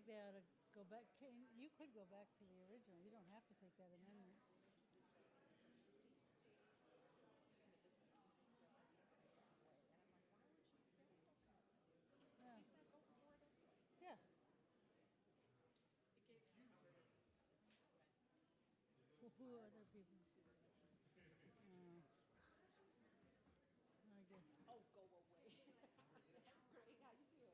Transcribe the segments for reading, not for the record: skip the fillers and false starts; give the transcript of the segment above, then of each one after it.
think they ought to go back, you could go back to the original, you don't have to take that amendment. Yeah. Yeah. Well, who are other people? I guess. Oh, go away. Great, how you doing?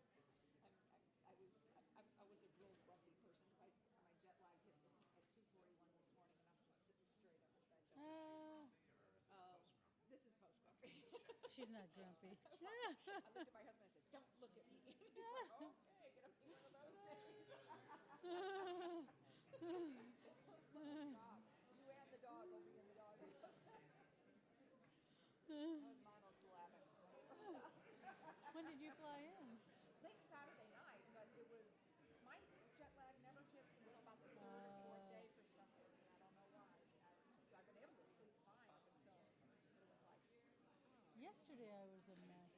I was a real grumpy person because my jet lag hit this at 2:41 this morning, and I'm just sitting straight up in bed. This is post grumpy. She's not grumpy. I looked at my husband and I said, "Don't look at me." And he's like, "Okay, gonna be one of those days." Stop. You and the dog will be in the dog. That was monosyllabic. When did you fly in? Late Saturday night, but it was my jet lag never hits until about the third or fourth day for some reason. I don't know why. So I've been able to sleep fine up until it was like. Yesterday I was a mess.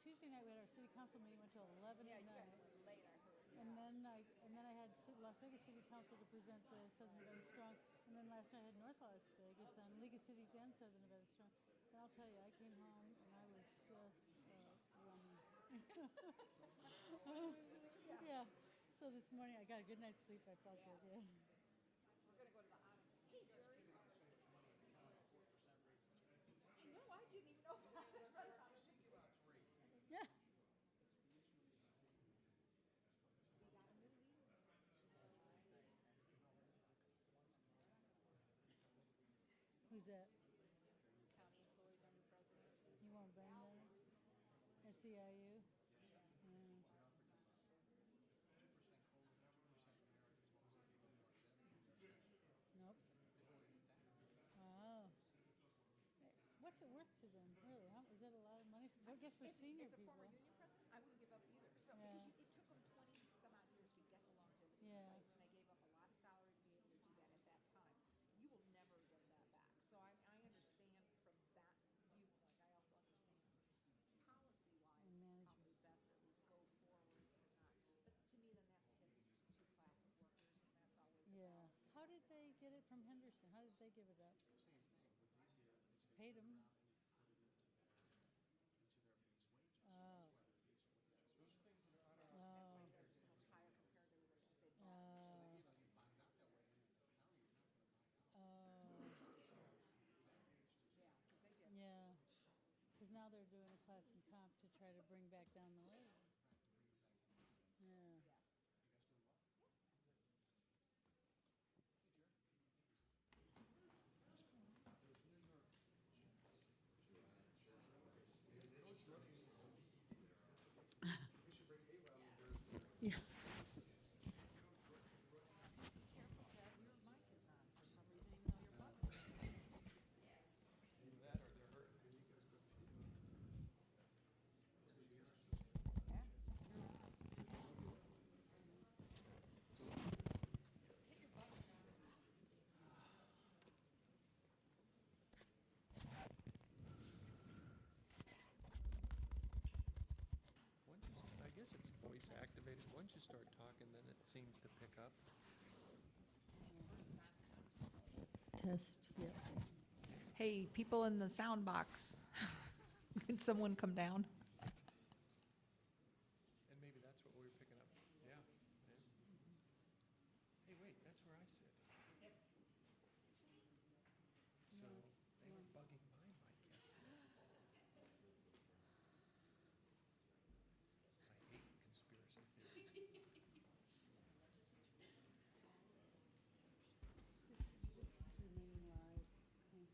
Tuesday night we had our city council meeting, went till 11 Yeah, at you night. guys went late, I heard. And then I had Las Vegas City Council to present the Southern Nevada Strong, and then last night I had North Las Vegas on League of Cities and Southern Nevada Strong. And I'll tell you, I came home and I was just rummy. Yeah. So this morning I got a good night's sleep. I felt good. Yeah. We're gonna go to the Onyx. Hey, Jerry. I know. I didn't even know that. Yeah. Who's that? County employees are new president. You won't bang that? SEIU? Nope. Oh. What's it worth to them, really? Is that a lot of money? I guess for senior As a people. former union president, I wouldn't give up either. So Yeah. because it took them 20 some odd years to get the longevity Yeah. in place, and they gave up a lot of salary to be able to do that at that time. You will never get that back. So I understand from that viewpoint. I also understand policy-wise, it's probably best to at least go forward and not. But to me, then that hits two class of workers, and that's always a Yeah. balance. How did they get it from Henderson? How did they give it up? Paid them. Oh. That's why they're so much higher compared to everybody else. They Yeah, because they get. Yeah. Because now they're doing a class and comp to try to bring back down the wage. Yeah. Yeah. Careful, Ted. Your mic is on for some reason, even though your button is. Yeah. Hit your button. I guess it's voice activated. Once you start talking, then it seems to pick up. Test. Yeah. Hey, people in the sound box. Can someone come down? And maybe that's what we were picking up. Yeah. Hey, wait, that's where I sit. So they were bugging my mic yesterday. I hate conspiracy theories. Remaining live. Yeah, yeah.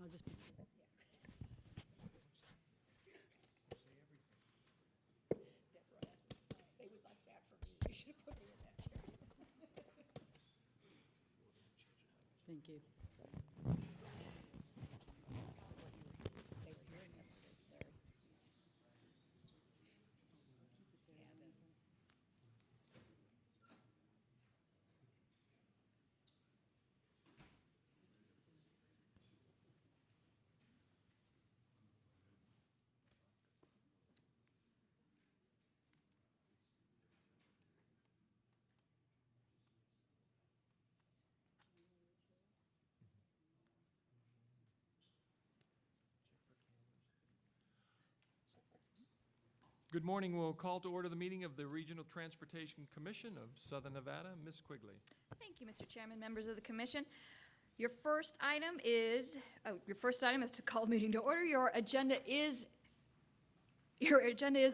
I'll just be. Say everything. Deborah, they would like that for me. You should have put me in that chair. Thank you. They were hearing yesterday, Larry. Yeah, then. Good morning. We'll call to order the meeting of the Regional Transportation Commission of Southern Nevada. Ms. Quigley. Thank you, Mr. Chairman, members of the commission. Your first item is to call the meeting to order. Your agenda is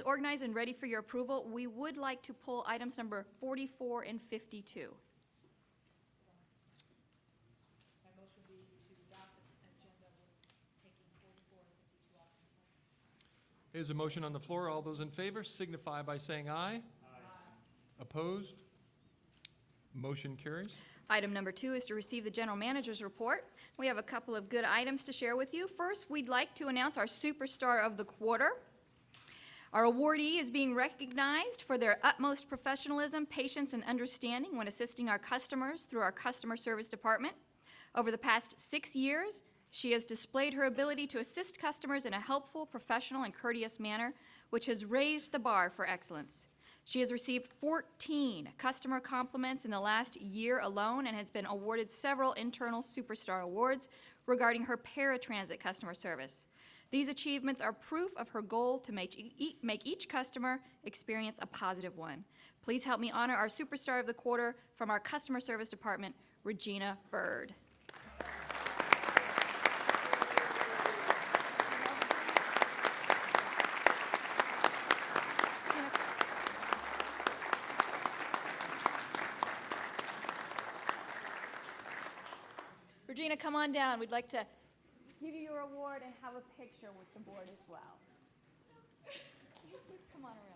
organized and ready for your approval. We would like to pull items number 44 and 52. My motion would be to adopt the agenda with taking 44 and 52 off consent. There's a motion on the floor. All those in favor signify by saying aye. Aye. Opposed? Motion carries. Item number 2 is to receive the general manager's report. We have a couple of good items to share with you. First, we'd like to announce our Superstar of the Quarter. Our awardee is being recognized for their utmost professionalism, patience, and understanding when assisting our customers through our customer service department. Over the past 6 years, she has displayed her ability to assist customers in a helpful, professional, and courteous manner, which has raised the bar for excellence. She has received 14 customer compliments in the last year alone and has been awarded several internal Superstar Awards regarding her paratransit customer service. These achievements are proof of her goal to make each customer experience a positive one. Please help me honor our Superstar of the Quarter from our Customer Service Department, Regina Bird. Regina, come on down. We'd like to give you your award and have a picture with the board as well. Come on around.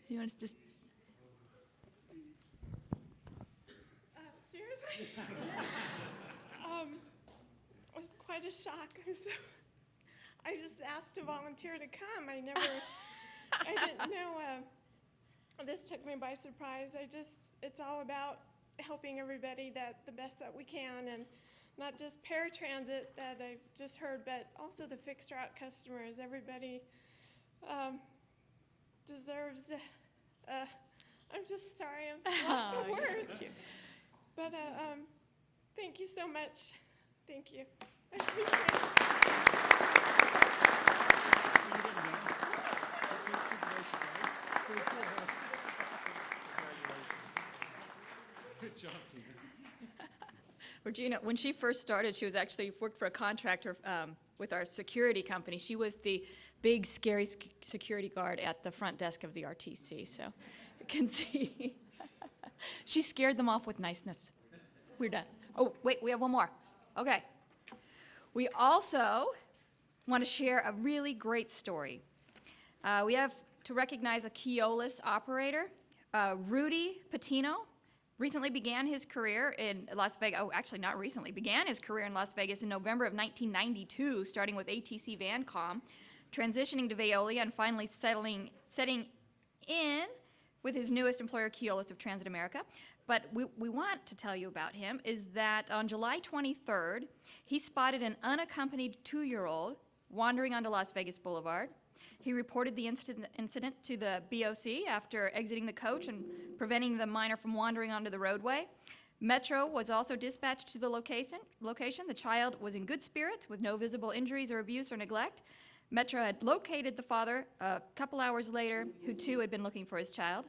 You want to just... Seriously? It was quite a shock. I just asked to volunteer to come. I didn't know. This took me by surprise. It's all about helping everybody the best that we can, and not just paratransit that I've just heard, but also the fixed route customers. Everybody deserves. I'm just sorry, I'm lost for words. But thank you so much. Thank you. I appreciate Congratulations. Good job, Tina. Regina, when she first started, she was actually worked for a contractor with our security company. She was the big, scary security guard at the front desk of the RTC, so you can see. She scared them off with niceness. We're done. Oh, wait, we have one more. Okay. We also want to share a really great story. We have to recognize a Keolis operator, Rudy Patino. Recently began his career in Las Vegas. Oh, actually not recently. Began his career in Las Vegas in November of 1992, starting with ATC Vancom, transitioning to Veolia, and finally setting in with his newest employer, Keolis of Transit America. But we want to tell you about him is that on July 23rd, he spotted an unaccompanied 2-year-old wandering onto Las Vegas Boulevard. He reported the incident to the BOC after exiting the coach and preventing the minor from wandering onto the roadway. Metro was also dispatched to the location. The child was in good spirits with no visible injuries or abuse or neglect. Metro had located the father a couple hours later, who too had been looking for his child.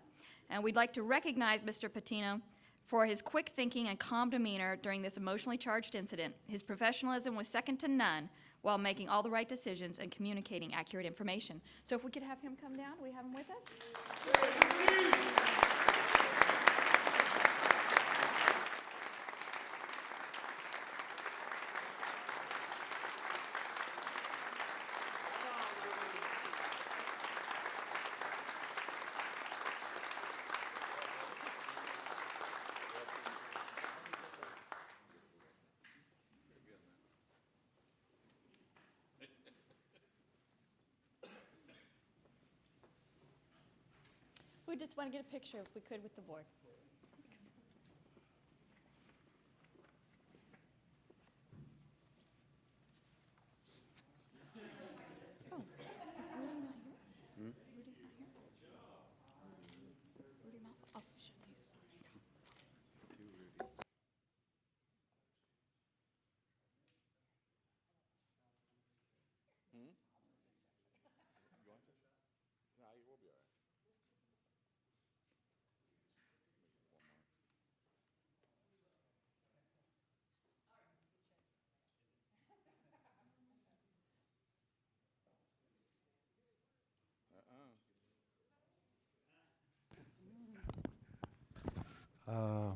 And we'd like to recognize Mr. Patino for his quick thinking and calm demeanor during this emotionally charged incident. His professionalism was second to none while making all the right decisions and communicating accurate information. So if we could have him come down, we have him with us. would just want to get a picture if we could with the board. Thanks. Oh, is Rudy not here? Rudy's not here? Rudy Malfa? Oh, shit, he's not.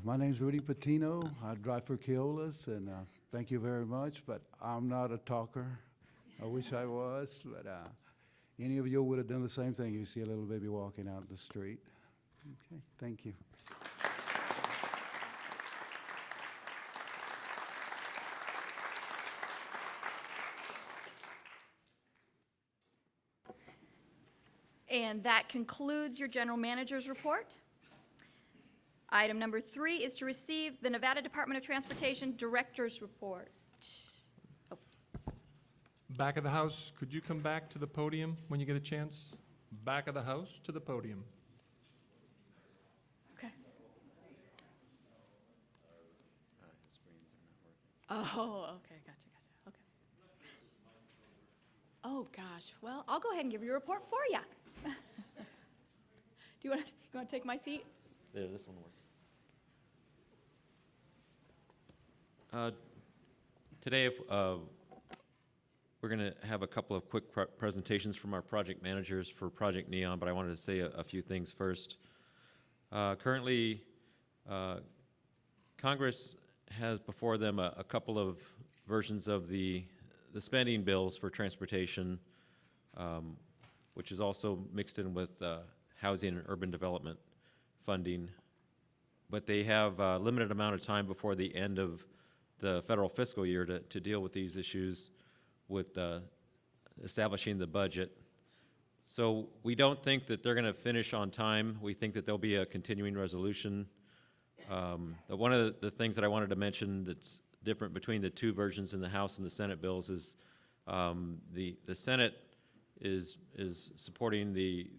My name's Rudy Patino. I drive for Keolis, and thank you very much, but I'm not a talker. I wish I was, but any of you would have done the same thing if you see a little baby walking out the street. Okay, thank you. And that concludes your general manager's report. Item number 3 is to receive the Nevada Department of Transportation Director's Report. Back of the house, could you come back to the podium when you get a chance? Back of the house to the podium. Okay. Oh, okay, gotcha. Okay. Oh, gosh. Well, I'll go ahead and give you a report for you. Do you want to take my seat? There, this one works. Today, we're going to have a couple of quick presentations from our project managers for Project Neon, but I wanted to say a few things first. Currently, Congress has before them a couple of versions of the spending bills for transportation, which is also mixed in with housing and urban development funding. But they have a limited amount of time before the end of the federal fiscal year to deal with these issues with establishing the budget. So we don't think that they're going to finish on time. We think that there'll be a continuing resolution. One of the things that I wanted to mention that's different between the two versions in the House and the Senate bills is the Senate is supporting the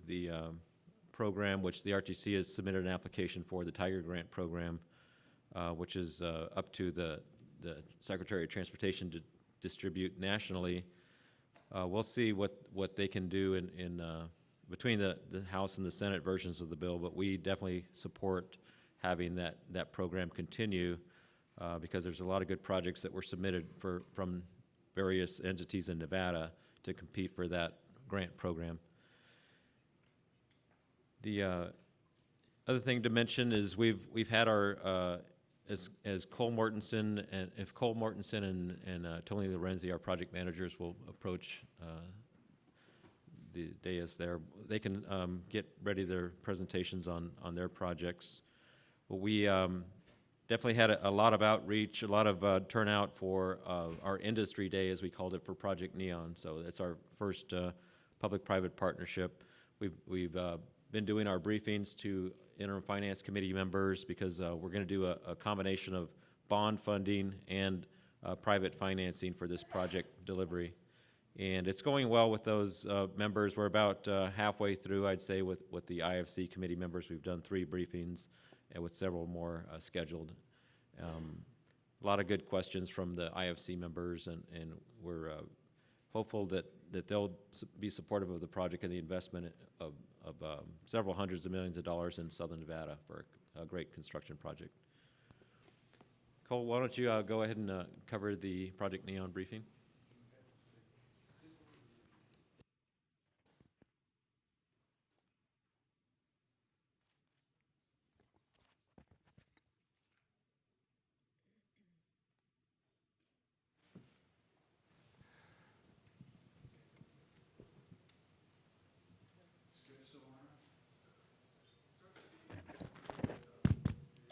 program, which the RTC has submitted an application for, the Tiger Grant program, which is up to the Secretary of Transportation to distribute nationally. We'll see what they can do in between the House and the Senate versions of the bill, but we definitely support having that program continue because there's a lot of good projects that were submitted from various entities in Nevada to compete for that grant program. The other thing to mention is we've had our as Cole Mortensen and Tony Lorenzi, our project managers, will approach the dais there. They can get ready their presentations on their projects. But we definitely had a lot of outreach, a lot of turnout for our industry day, as we called it, for Project Neon. So it's our first public-private partnership. We've been doing our briefings to interim finance committee members because we're going to do a combination of bond funding and private financing for this project delivery. And it's going well with those members. We're about halfway through, I'd say, with the IFC committee members. We've done 3 briefings and with several more scheduled. A lot of good questions from the IFC members, and we're hopeful that they'll be supportive of the project and the investment of several hundreds of millions of dollars in Southern Nevada for a great construction project. Cole, why don't you go ahead and cover the Project Neon briefing?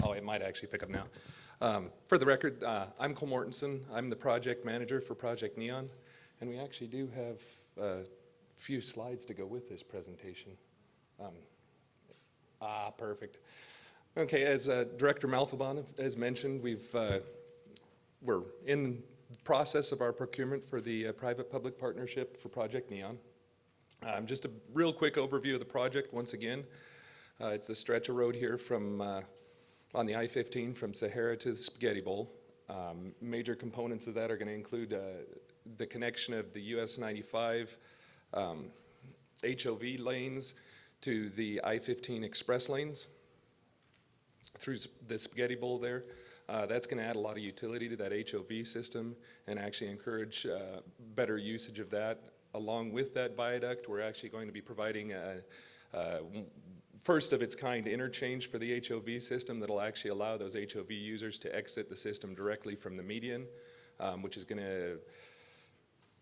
Oh, it might actually pick up now. For the record, I'm Cole Mortensen. I'm the project manager for Project Neon, and we actually do have a few slides to go with this presentation. Perfect. Okay, as Director Malfabon has mentioned, we're in the process of our procurement for the private-public partnership for Project Neon. Just a real quick overview of the project once again. It's the stretch of road here from on the I-15 from Sahara to the Spaghetti Bowl. Major components of that are going to include the connection of the US 95 HOV lanes to the I-15 express lanes through the Spaghetti Bowl there. That's going to add a lot of utility to that HOV system and actually encourage better usage of that. Along with that viaduct, we're actually going to be providing a first of its kind interchange for the HOV system that'll actually allow those HOV users to exit the system directly from the median, which is going to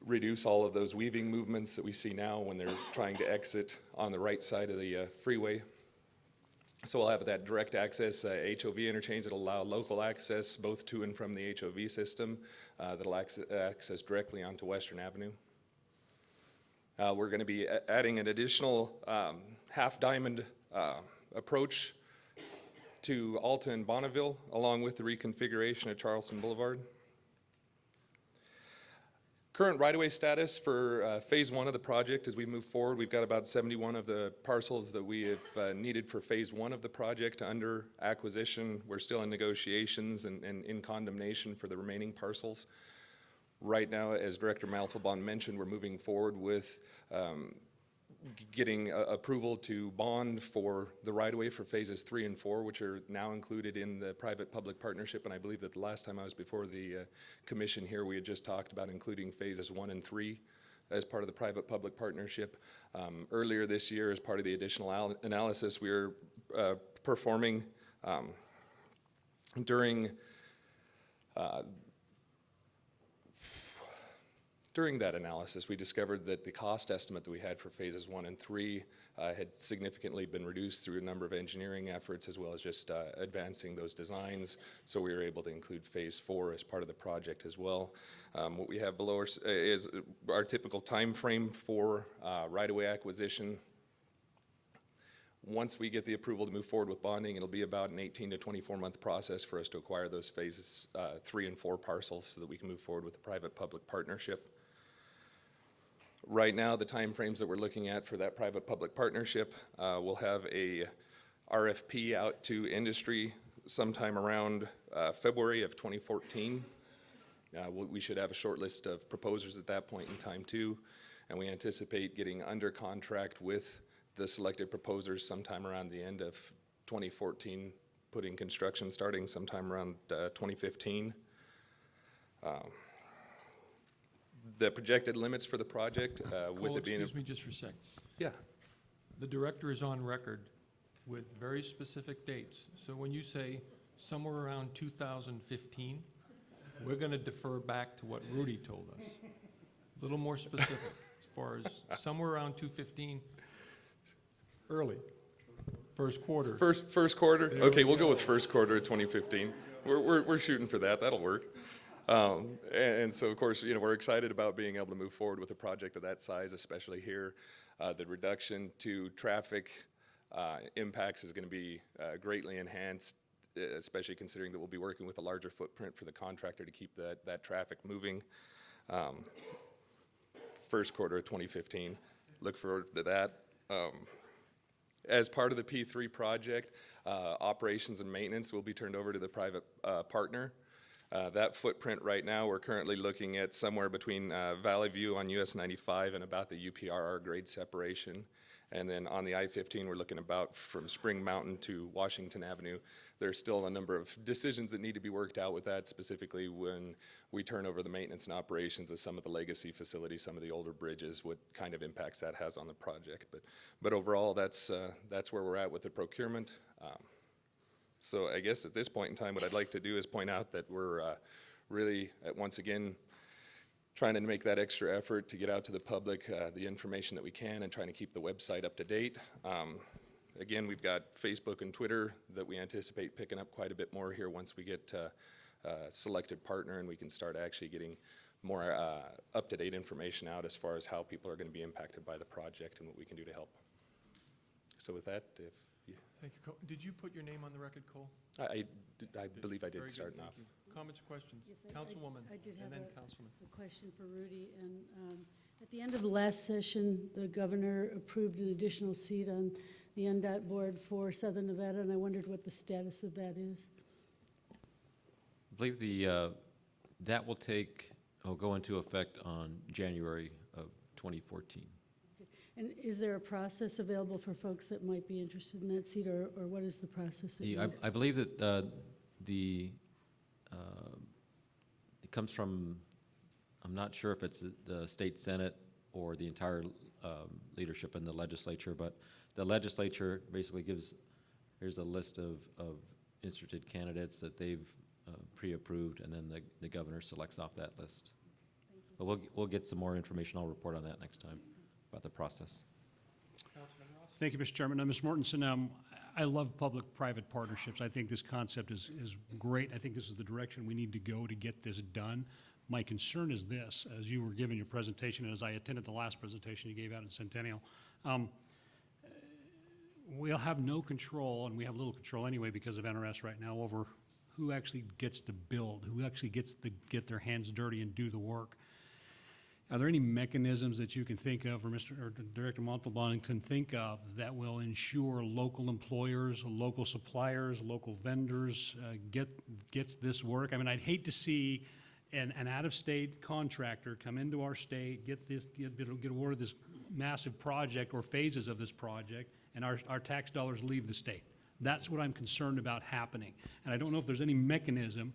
reduce all of those weaving movements that we see now when they're trying to exit on the right side of the freeway. So we'll have that direct access HOV interchange that'll allow local access both to and from the HOV system that'll access directly onto Western Avenue. We're going to be adding an additional half diamond approach to Alta and Bonneville, along with the reconfiguration of Charleston Boulevard. Current right-of-way status for phase one of the project as we move forward. We've got about 71 of the parcels that we have needed for phase one of the project under acquisition. We're still in negotiations and in condemnation for the remaining parcels. Right now, as Director Malfabon mentioned, we're moving forward with getting approval to bond for the right-of-way for phases 3 and 4, which are now included in the private-public partnership. And I believe that the last time I was before the commission here, we had just talked about including phases 1 and 3 as part of the private-public partnership. Earlier this year, as part of the additional analysis we were performing during that analysis, we discovered that the cost estimate that we had for phases 1 and 3 had significantly been reduced through a number of engineering efforts as well as just advancing those designs. So we were able to include phase 4 as part of the project as well. What we have below is our typical time frame for right-of-way acquisition. Once we get the approval to move forward with bonding, it'll be about an 18 to 24-month process for us to acquire those phases 3 and 4 parcels so that we can move forward with the private-public partnership. Right now, the timeframes that we're looking at for that private-public partnership, we'll have a RFP out to industry sometime around February of 2014. We should have a short list of proposers at that point in time too, and we anticipate getting under contract with the selected proposers sometime around the end of 2014, putting construction starting sometime around 2015. The projected limits for the project, with Cole, it being... excuse me just for a sec. Yeah. The director is on record with very specific dates. So when you say somewhere around 2015, we're going to defer back to what Rudy told us. A little more specific as far as somewhere around 2015, early, first quarter. First quarter? Okay, we'll go with first quarter of 2015. We're shooting for that. That'll work. And so, of course, we're excited about being able to move forward with a project of that size, especially here. The reduction to traffic impacts is going to be greatly enhanced, especially considering that we'll be working with a larger footprint for the contractor to keep that traffic moving. First quarter of 2015. Look forward to that. As part of the P3 project, operations and maintenance will be turned over to the private partner. That footprint right now, we're currently looking at somewhere between Valley View on US 95 and about the UPRR grade separation. And then on the I-15, we're looking about from Spring Mountain to Washington Avenue. There's still a number of decisions that need to be worked out with that, specifically when we turn over the maintenance and operations of some of the legacy facilities, some of the older bridges, what kind of impacts that has on the project. But overall, that's where we're at with the procurement. So I guess at this point in time, what I'd like to do is point out that we're really, once again, trying to make that extra effort to get out to the public the information that we can and trying to keep the website up to date. Again, we've got Facebook and Twitter that we anticipate picking up quite a bit more here once we get a selected partner and we can start actually getting more up-to-date information out as far as how people are going to be impacted by the project and what we can do to help. So with that, if you... Thank you. Did you put your name on the record, Cole? I believe I Very did good, starting thank off. you. Comments or questions? Yes, Councilwoman, I did have and then a Councilman. question for Rudy. And at the end of the last session, the governor approved an additional seat on the NDOT board for Southern Nevada, and I wondered what the status of that is. I believe that will go into effect on January of 2014. And is there a process available for folks that might be interested in that seat, or what is the process? I believe that it comes from, I'm not sure if it's the state senate or the entire leadership in the legislature, but the legislature basically here's a list of interested candidates that they've pre-approved, and then the governor selects off that list. But we'll get some more information. I'll report on that next time about the process. Councilman Ross? Thank you, Mr. Chairman. Mr. Mortensen, I love public-private partnerships. I think this concept is great. I think this is the direction we need to go to get this done. My concern is this, as you were giving your presentation, and as I attended the last presentation you gave out at Centennial, we'll have no control, and we have little control anyway because of NRS right now, over who actually gets to build, who actually gets to get their hands dirty and do the work. Are there any mechanisms that you can think of, or Director Montalban can think of, that will ensure local employers, local suppliers, local vendors gets this work? I mean, I'd hate to see an out-of-state contractor come into our state, get awarded this massive project or phases of this project, and our tax dollars leave the state. That's what I'm concerned about happening. And I don't know if there's any mechanism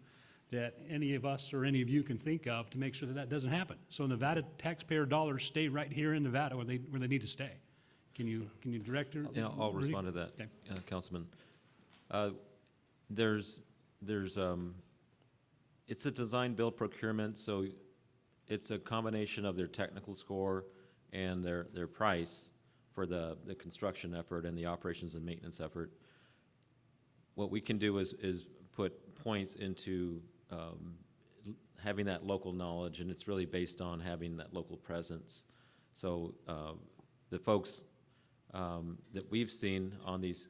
that any of us or any of you can think of to make sure that doesn't happen. So Nevada taxpayer dollars stay right here in Nevada where they need to stay. Can you direct her? Yeah, I'll respond to that, Okay. Councilman. It's a design-build procurement, so it's a combination of their technical score and their price for the construction effort and the operations and maintenance effort. What we can do is put points into having that local knowledge, and it's really based on having that local presence. So the folks that we've seen on these,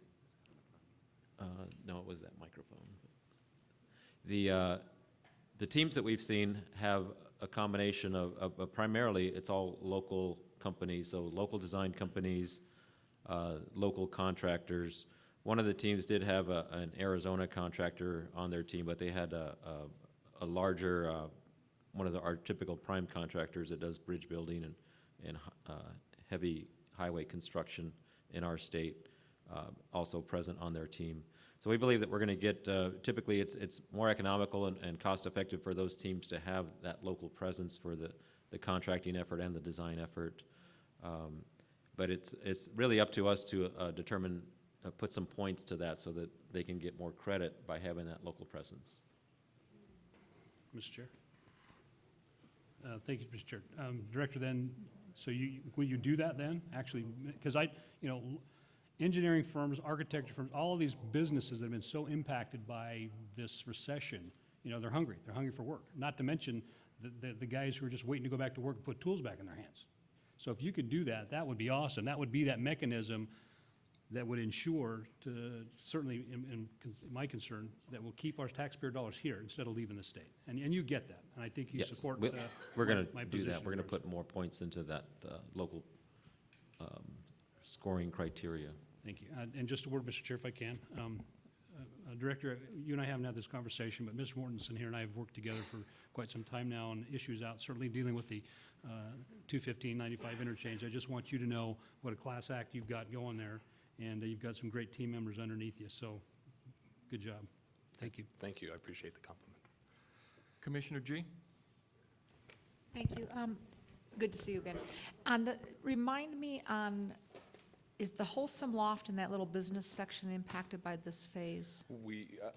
no, it was that microphone. The teams that we've seen have a combination of primarily, it's all local companies, so local design companies, local contractors. One of the teams did have an Arizona contractor on their team, but they had a larger, one of our typical prime contractors that does bridge building and heavy highway construction in our state, also present on their team. So we believe that we're going to get, typically it's more economical and cost-effective for those teams to have that local presence for the contracting effort and the design effort. But it's really up to us to determine, put some points to that so that they can get more credit by having that local presence. Mr. Chair. Thank you, Mr. Chair. Director, then, so will you do that then? Actually, because engineering firms, architecture firms, all of these businesses that have been so impacted by this recession, they're hungry. They're hungry for work. Not to mention the guys who are just waiting to go back to work and put tools back in their hands. So if you could do that, that would be awesome. That would be that mechanism that would ensure, to certainly in my concern, that we'll keep our taxpayer dollars here instead of leaving the state. And you get that, and I think you Yes, support we're going my to do position that. We're going to there. put more points into that local scoring criteria. Thank you. And just a word, Mr. Chair, if I can. Director, you and I haven't had this conversation, but Mr. Mortensen here and I have worked together for quite some time now on issues out, certainly dealing with the 215-95 interchange. I just want you to know what a class act you've got going there, and you've got some great team members underneath you, so good job. Thank you. Thank you. I appreciate the compliment. Commissioner G? Thank you. Good to see you again. Remind me is the Wholesome Loft in that little business section impacted by this phase?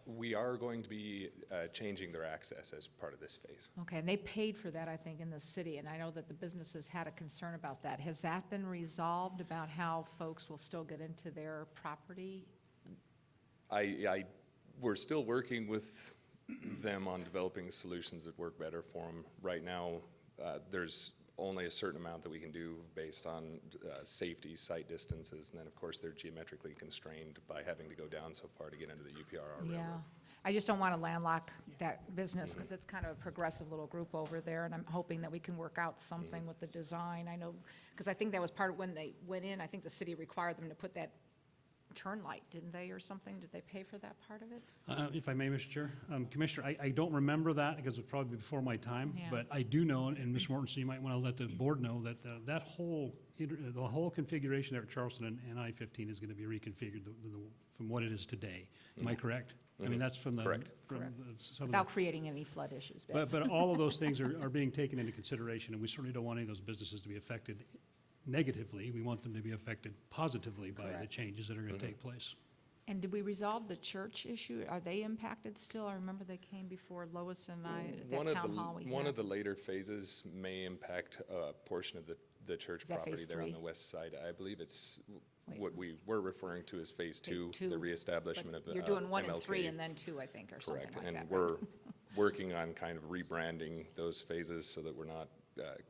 We are going to be changing their access as part of this phase. Okay, and they paid for that, I think, in the city, and I know that the businesses had a concern about that. Has that been resolved about how folks will still get into their property? We're still working with them on developing solutions that work better for them. Right now, there's only a certain amount that we can do based on safety, site distances, and then, of course, they're geometrically constrained by having to go down so far to get into the UPRR Yeah. railroad. I just don't want to landlock that business because it's kind of a progressive little group over there, and I'm hoping that we can work out something with the design. I know, because I think that was part of when they went in, I think the city required them to put that turn light, didn't they, or something? Did they pay for that part of it? If I may, Mr. Chair, Commissioner, I don't remember that because it was probably before my time, Yeah. but I do know, and Ms. Mortensen, you might want to let the board know that that whole, the whole configuration there at Charleston and I-15 is going to be reconfigured from what it is today. Am I correct? I mean, that's from the. Correct. from Correct. some of Without the- creating any flood issues. But all of those things are being taken into consideration, and we certainly don't want any of those businesses to be affected negatively. We want them to be affected positively by the Correct. changes that are going to take place. And did we resolve the church issue? Are they impacted still? I remember they came before Lois and I at One that of town hall we one had. of the later phases may impact a portion of the church Is that property phase there on three? the west side. I believe it's Wait. what we were referring to as phase two, two, the But reestablishment of You're doing one and MLK. three and then two, I think, or something Correct, like and that. we're working on kind of rebranding those phases so that we're not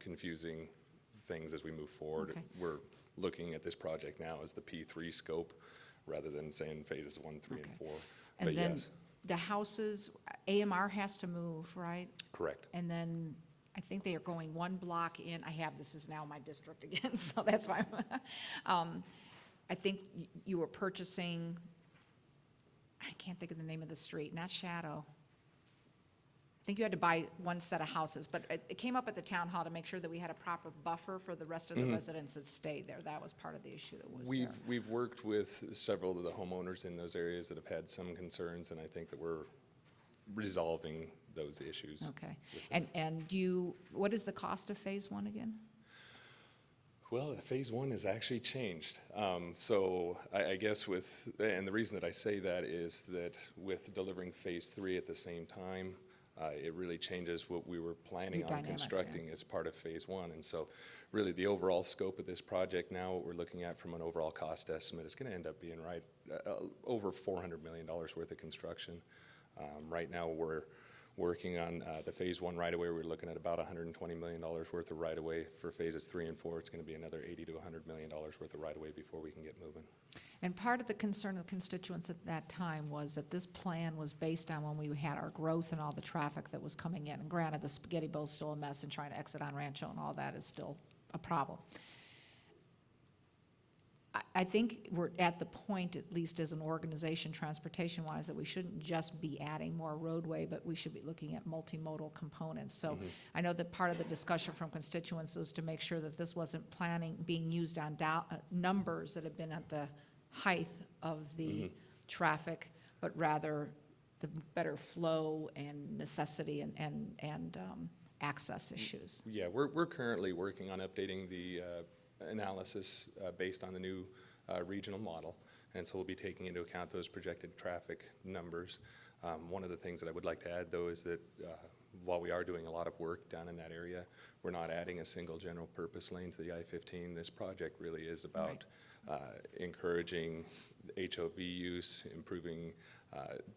confusing things as we move forward. Okay. We're looking at this project now as the P3 scope rather than saying phases 1, 3, and Okay. 4. And But then yes, the houses, AMR has to move, right? correct. And then I think they are going one block in, this is now my district again, so that's why I think you were purchasing, I can't think of the name of the street, not Shadow. I think you had to buy one set of houses, but it came up at the town hall to make sure that we had a proper buffer for the rest of the residents that stayed there. That was part of the issue that was there. We've worked with several of the homeowners in those areas that have had some concerns, and I think that we're resolving those issues. Okay. And what is the cost of phase one again? Well, phase one has actually changed. So I guess and the reason that I say that is that with delivering phase three at the same time, it really changes what we were planning The on dynamics, constructing as part of phase one. And so really the overall scope of this project now, what we're looking at from an overall cost estimate is going to end up being over $400 million worth of construction. Right now we're working on the phase one right-of-way. We're looking at about $120 million worth of right-of-way. For phases 3 and 4, it's going to be another $80 to $100 million worth of right-of-way before we can get moving. And part of the concern of constituents at that time was that this plan was based on when we had our growth and all the traffic that was coming in. And granted, the Spaghetti Bowl's still a mess, and trying to exit on Rancho and all that is still a problem. I think we're at the point, at least as an organization, transportation-wise, that we shouldn't just be adding more roadway, but we should be looking at multimodal components. So I know that part of the discussion from constituents was to make sure that this wasn't being used on numbers that have been at the height of the traffic, but rather the better flow and necessity and access issues. Yeah, we're currently working on updating the analysis based on the new regional model, and so we'll be taking into account those projected traffic numbers. One of the things that I would like to add, though, is that while we are doing a lot of work down in that area, we're not adding a single general purpose lane to the I-15. This project really is about encouraging HOV use, improving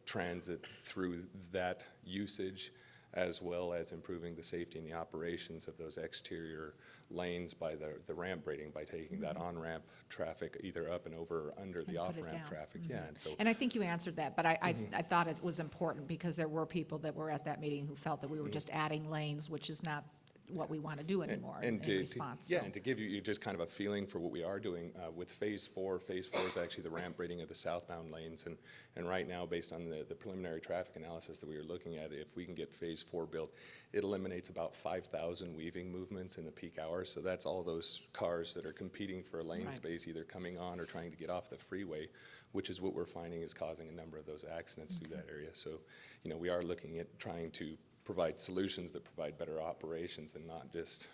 transit through that usage, as well as improving the safety and the operations of those exterior lanes by the ramp braiding, by taking that on-ramp traffic either up and over or under the And put it off-ramp down. traffic. Yeah, and so And I think you answered that, but I thought it was important because there were people that were at that meeting who felt that we were just adding lanes, which is not what we want to do anymore in response. Yeah, so. and to give you just kind of a feeling for what we are doing with phase four is actually the ramp braiding of the southbound lanes. And right now, based on the preliminary traffic analysis that we are looking at, if we can get phase 4 built, it eliminates about 5,000 weaving movements in the peak hours. So that's all those cars that are competing for a lane Right. space, either coming on or trying to get off the freeway, which is what we're finding is causing a number of those accidents through that area. So, we are looking at trying to provide solutions that provide better operations and not just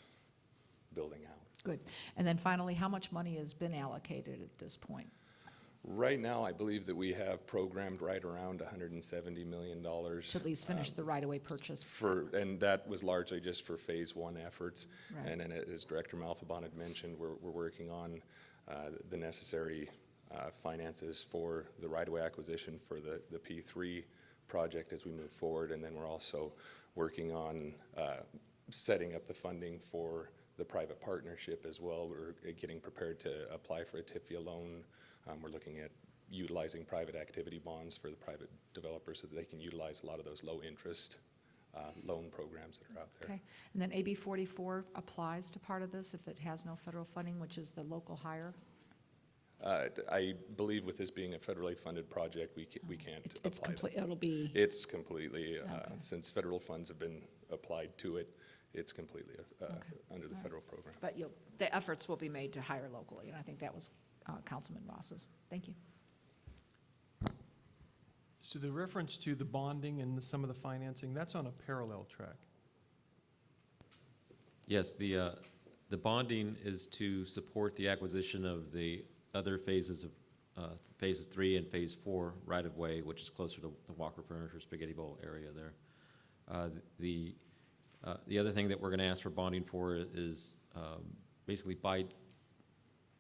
building out. Good. And then finally, how much money has been allocated at this point? Right now, I believe that we have programmed right around $170 million. To at least finish the right-of-way purchase? And that was largely just for phase 1 efforts. Right. And then as Director Malfabon had mentioned, we're working on the necessary finances for the right-of-way acquisition for the P3 project as we move forward. And then we're also working on setting up the funding for the private partnership as well. We're getting prepared to apply for a TIFIA loan. We're looking at utilizing private activity bonds for the private developers so that they can utilize a lot of those low interest loan programs that are out there. Okay, and then AB 44 applies to part of this if it has no federal funding, which is the local hire? I believe with this being a federally funded project, we can't It's apply complete, that. it'll be, It's completely, Okay. since federal funds have been applied to it, it's completely under the All right. federal program. but the efforts will be made to hire locally, and I think that was Councilman Ross's. Thank you. So the reference to the bonding and some of the financing, that's on a parallel track. Yes, the bonding is to support the acquisition of the other phases of, phases 3 and phase 4 right-of-way, which is closer to the Walker Furniture Spaghetti Bowl area there. The other thing that we're gonna ask for bonding for is, basically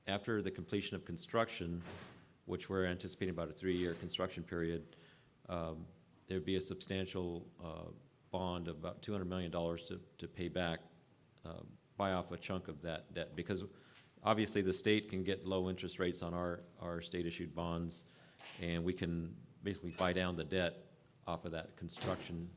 after the completion of construction, which we're anticipating about a 3-year construction period, there'd be a substantial, bond of about $200 million to pay back, buy off a chunk of that debt, because obviously the state can get low interest rates on our state-issued bonds, and we can basically buy down the debt off of that construction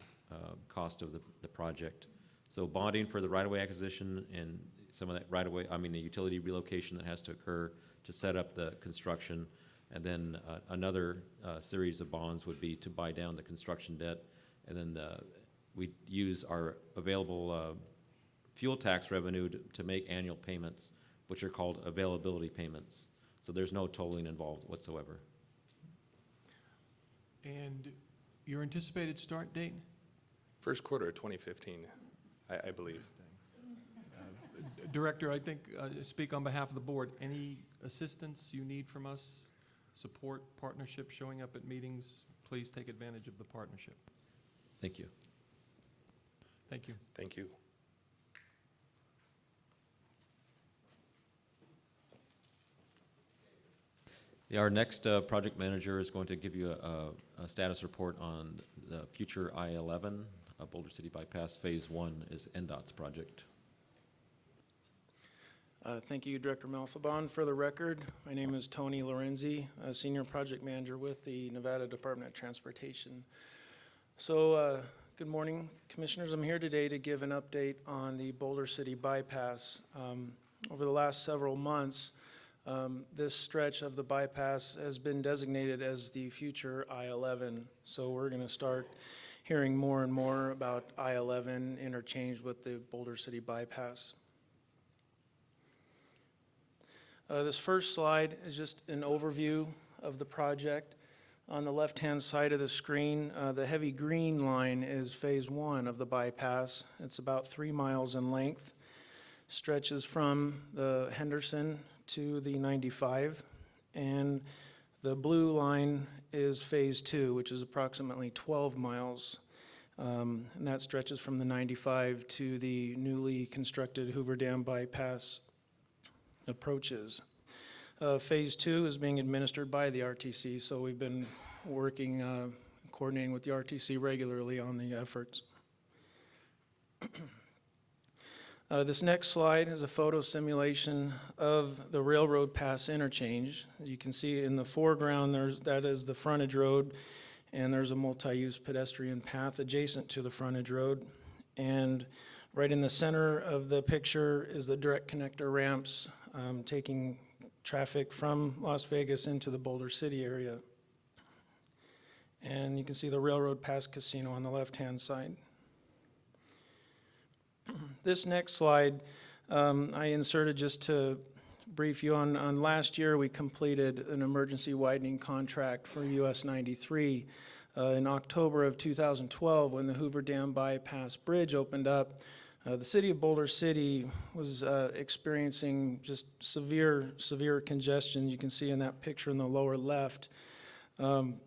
cost of the project. So bonding for the right-of-way acquisition and some of that right-of-way, the utility relocation that has to occur to set up the construction, and then another series of bonds would be to buy down the construction debt, and then we use our available fuel tax revenue to make annual payments, which are called availability payments. So there's no tolling involved whatsoever. And your anticipated start date? First quarter of 2015, I believe. Director, I think, speak on behalf of the board. Any assistance you need from us, support, partnership, showing up at meetings, please take advantage of the partnership. Thank you. Thank you. Thank you. Yeah, our next project manager is going to give you a status report on the future I-11, Boulder City Bypass Phase 1 is NDOT's project. Thank you, Director Malfabon. For the record, my name is Tony Lorenzi, a Senior Project Manager with the Nevada Department of Transportation. So, good morning, Commissioners. I'm here today to give an update on the Boulder City Bypass. Over the last several months, this stretch of the bypass has been designated as the future I-11. So we're going to start hearing more and more about I-11 interchanged with the Boulder City Bypass. This first slide is just an overview of the project. On the left-hand side of the screen, the heavy green line is phase 1 of the bypass. It's about 3 miles in length, stretches from the Henderson to the 95, and the blue line is phase 2, which is approximately 12 miles, and that stretches from the 95 to the newly constructed Hoover Dam bypass approaches. Phase 2 is being administered by the RTC, so we've been working, coordinating with the RTC regularly on the efforts. This next slide is a photo simulation of the railroad pass interchange. As you can see in the foreground, that is the frontage road, and there's a multi-use pedestrian path adjacent to the frontage road. And right in the center of the picture is the direct connector ramps taking traffic from Las Vegas into the Boulder City area. And you can see the Railroad Pass Casino on the left-hand side. This next slide I inserted just to brief you on last year. We completed an emergency widening contract for US 93. In October of 2012, when the Hoover Dam Bypass Bridge opened up, the city of Boulder City was experiencing just severe congestion. You can see in that picture in the lower left. And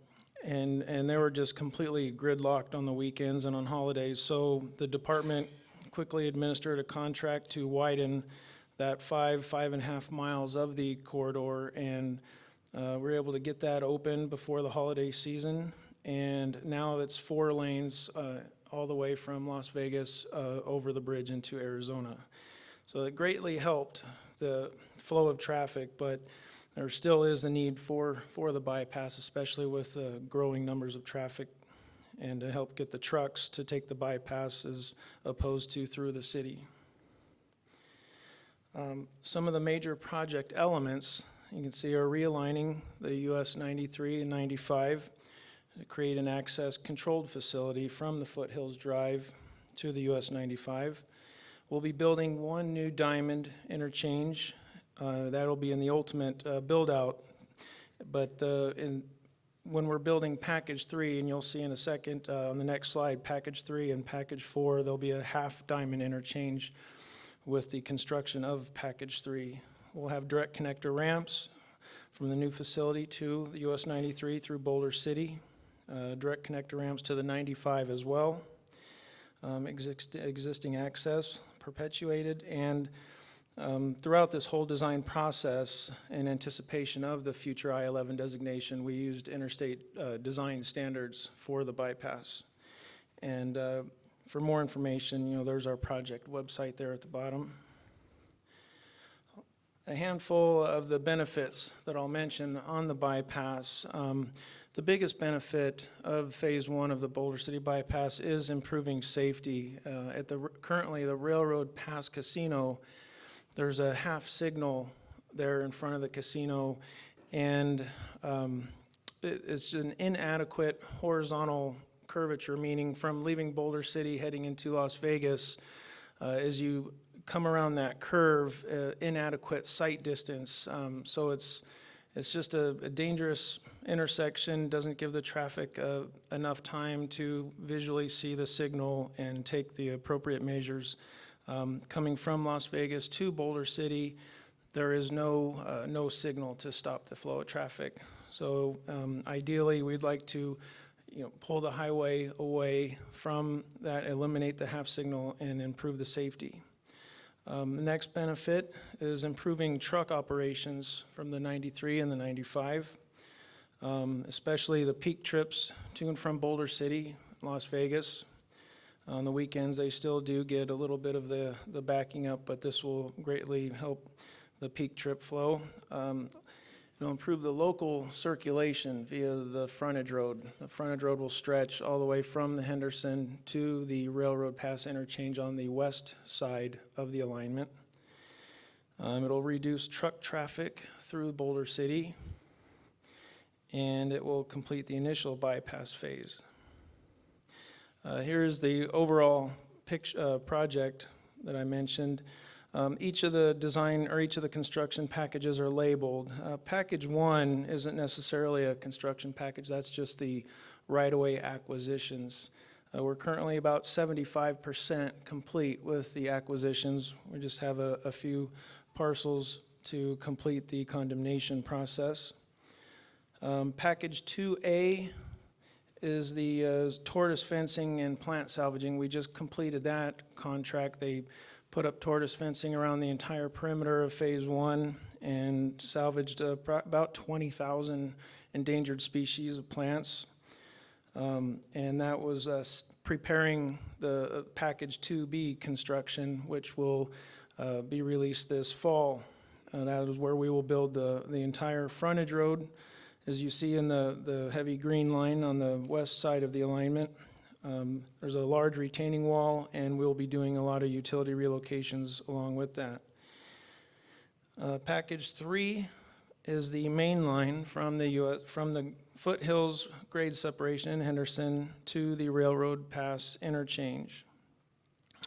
they were just completely gridlocked on the weekends and on holidays. So the department quickly administered a contract to widen that 5.5 miles of the corridor, and we were able to get that open before the holiday season. And now it's 4 lanes all the way from Las Vegas over the bridge into Arizona. So it greatly helped the flow of traffic, but there still is a need for the bypass, especially with growing numbers of traffic, and to help get the trucks to take the bypass as opposed to through the city. Some of the major project elements you can see are realigning the US 93 and 95 to create an access controlled facility from the Foothills Drive to the US 95. We'll be building one new diamond interchange. That'll be in the ultimate build out, but when we're building package 3, and you'll see in a second on the next slide, package 3 and package 4, there'll be a half diamond interchange with the construction of package 3. We'll have direct connector ramps from the new facility to the US 93 through Boulder City, direct connector ramps to the 95 as well, existing access perpetuated, and throughout this whole design process, in anticipation of the future I-11 designation, we used interstate design standards for the bypass. And for more information, there's our project website there at the bottom. A handful of the benefits that I'll mention on the bypass. The biggest benefit of phase 1 of the Boulder City bypass is improving safety. Currently, the Railroad Pass Casino, there's a half signal there in front of the casino, and it's an inadequate horizontal curvature, meaning from leaving Boulder City heading into Las Vegas, as you come around that curve, inadequate sight distance. So it's just a dangerous intersection, doesn't give the traffic enough time to visually see the signal and take the appropriate measures. Coming from Las Vegas to Boulder City, there is no signal to stop the flow of traffic. So ideally, we'd like to pull the highway away from that, eliminate the half signal, and improve the safety. The next benefit is improving truck operations from the 93 and the 95, especially the peak trips to and from Boulder City, Las Vegas. On the weekends, they still do get a little bit of the backing up, but this will greatly help the peak trip flow. It'll improve the local circulation via the frontage road. The frontage road will stretch all the way from the Henderson to the Railroad Pass interchange on the west side of the alignment. It'll reduce truck traffic through Boulder City, and it will complete the initial bypass phase. Here's the overall project that I mentioned. Each of the construction packages are labeled. Package 1 isn't necessarily a construction package, that's just the right-of-way acquisitions. We're currently about 75% complete with the acquisitions. We just have a few parcels to complete the condemnation process. Package 2A is the tortoise fencing and plant salvaging. We just completed that contract. They put up tortoise fencing around the entire perimeter of phase 1 and salvaged about 20,000 endangered species of plants. And that was preparing the package 2B construction, which will be released this fall. That is where we will build the entire frontage road, as you see in the heavy green line on the west side of the alignment. There's a large retaining wall, and we'll be doing a lot of utility relocations along with that. Package 3 is the main line from the Foothills grade separation in Henderson to the Railroad Pass interchange.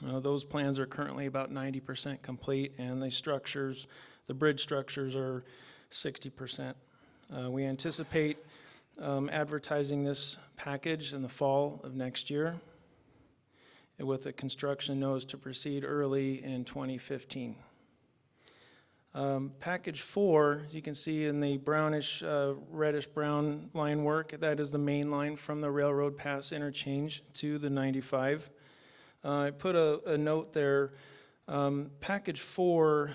Those plans are currently about 90% complete, and the bridge structures are 60%. We anticipate advertising this package in the fall of next year, with the construction notice to proceed early in 2015. Package 4, as you can see in the brownish, reddish-brown line work, that is the main line from the Railroad Pass interchange to the 95. I put a note there. Package 4,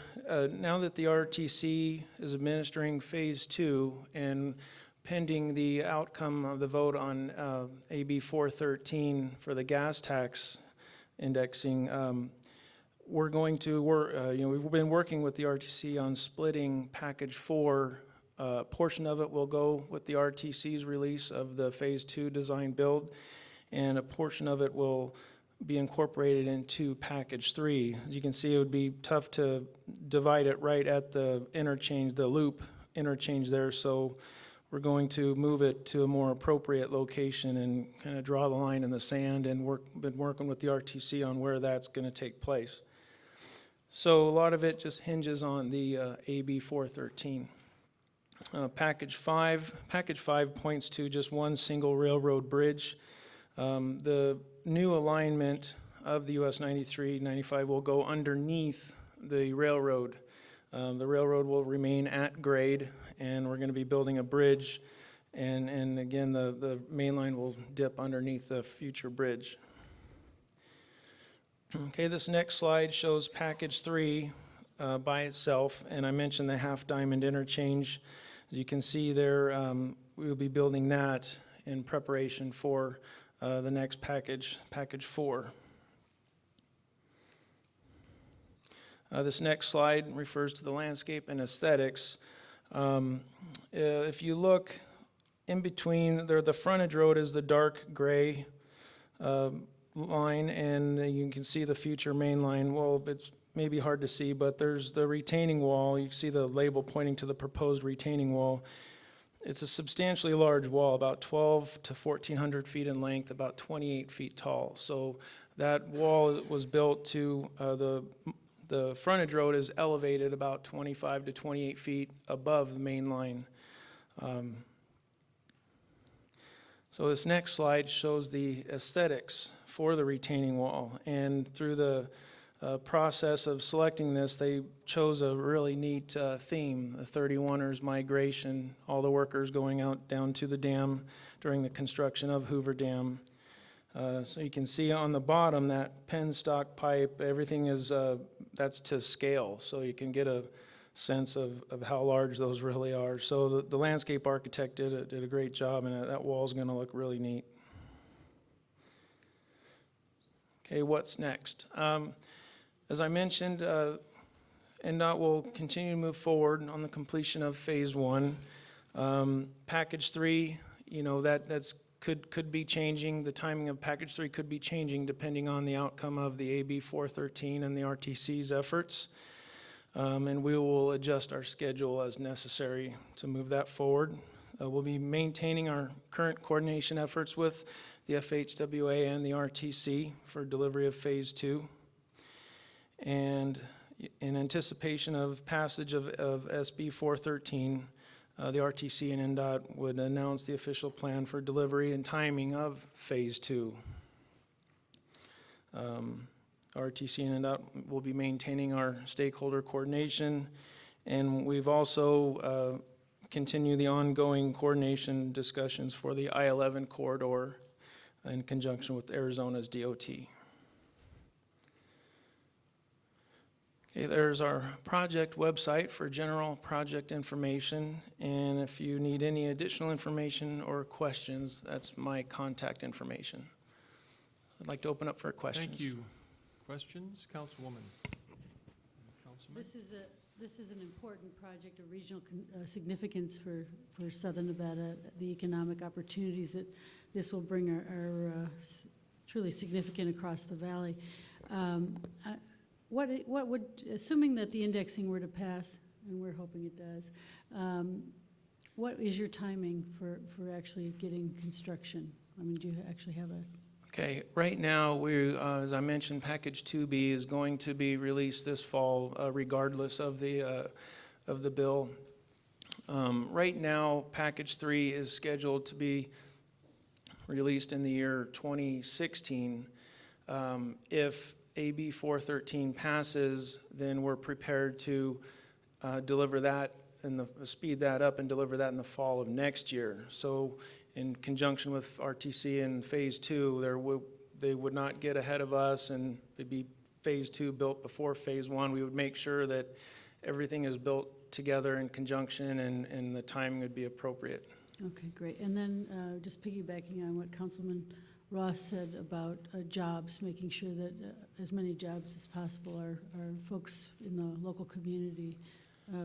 now that the RTC is administering phase 2 and pending the outcome of the vote on AB 413 for the gas tax indexing, we're going to work, we've been working with the RTC on splitting package 4. A portion of it will go with the RTC's release of the phase 2 design build, and a portion of it will be incorporated into package 3. As you can see, it would be tough to divide it right at the interchange, the loop interchange there, so we're going to move it to a more appropriate location and kind of draw the line in the sand, and been working with the RTC on where that's going to take place. So a lot of it just hinges on the AB 413. Package 5 points to just one single railroad bridge. The new alignment of the US 93, 95 will go underneath the railroad. The railroad will remain at grade, and we're going to be building a bridge, and again, the main line will dip underneath the future bridge. Okay, this next slide shows package 3 by itself, and I mentioned the half diamond interchange. As you can see there, we will be building that in preparation for the next package, package 4. This next slide refers to the landscape and aesthetics. If you look in between, there, the frontage road is the dark gray line, and you can see the future main line. Well, it's maybe hard to see, but there's the retaining wall. You can see the label pointing to the proposed retaining wall. It's a substantially large wall, about 12 to 1,400 feet in length, about 28 feet tall. So that wall was built to the frontage road is elevated about 25 to 28 feet above the main line. So this next slide shows the aesthetics for the retaining wall. And through the process of selecting this, they chose a really neat theme, the 31ers migration, all the workers going out down to the dam during the construction of Hoover Dam. So you can see on the bottom that penstock pipe, everything is, that's to scale, so you can get a sense of how large those really are. So the landscape architect did a great job, and that wall's gonna look really neat. Okay, what's next? As I mentioned, NDOT will continue to move forward on the completion of phase 1. Package 3, that's could be changing. The timing of package 3 could be changing depending on the outcome of the AB 413 and the RTC's efforts. And we will adjust our schedule as necessary to move that forward. We'll be maintaining our current coordination efforts with the FHWA and the RTC for delivery of phase 2. And in anticipation of passage of SB 413, the RTC and NDOT would announce the official plan for delivery and timing of phase 2. RTC and NDOT will be maintaining our stakeholder coordination, and we've also continued the ongoing coordination discussions for the I-11 corridor in conjunction with Arizona's DOT. Okay, there's our project website for general project information, and if you need any additional information or questions, that's my contact information. I'd like to open up for questions. Thank you. Questions, Councilwoman? Councilman? This is an important project of regional significance for Southern Nevada. The economic opportunities that this will bring are truly significant across the valley. What would, assuming that the indexing were to pass, and we're hoping it does, what is your timing for actually getting construction? I mean, do you actually have a? Okay, right now, we, as I mentioned, package 2B is going to be released this fall, regardless of the bill. Right now, package 3 is scheduled to be released in the year 2016. If AB 413 passes, then we're prepared to deliver that and speed that up and deliver that in the fall of next year. So in conjunction with RTC and phase 2, they would not get ahead of us, and it'd be phase 2 built before phase 1. We would make sure that everything is built together in conjunction, and the timing would be appropriate. Okay, great. And then just piggybacking on what Councilman Ross said about jobs, making sure that as many jobs as possible are folks in the local community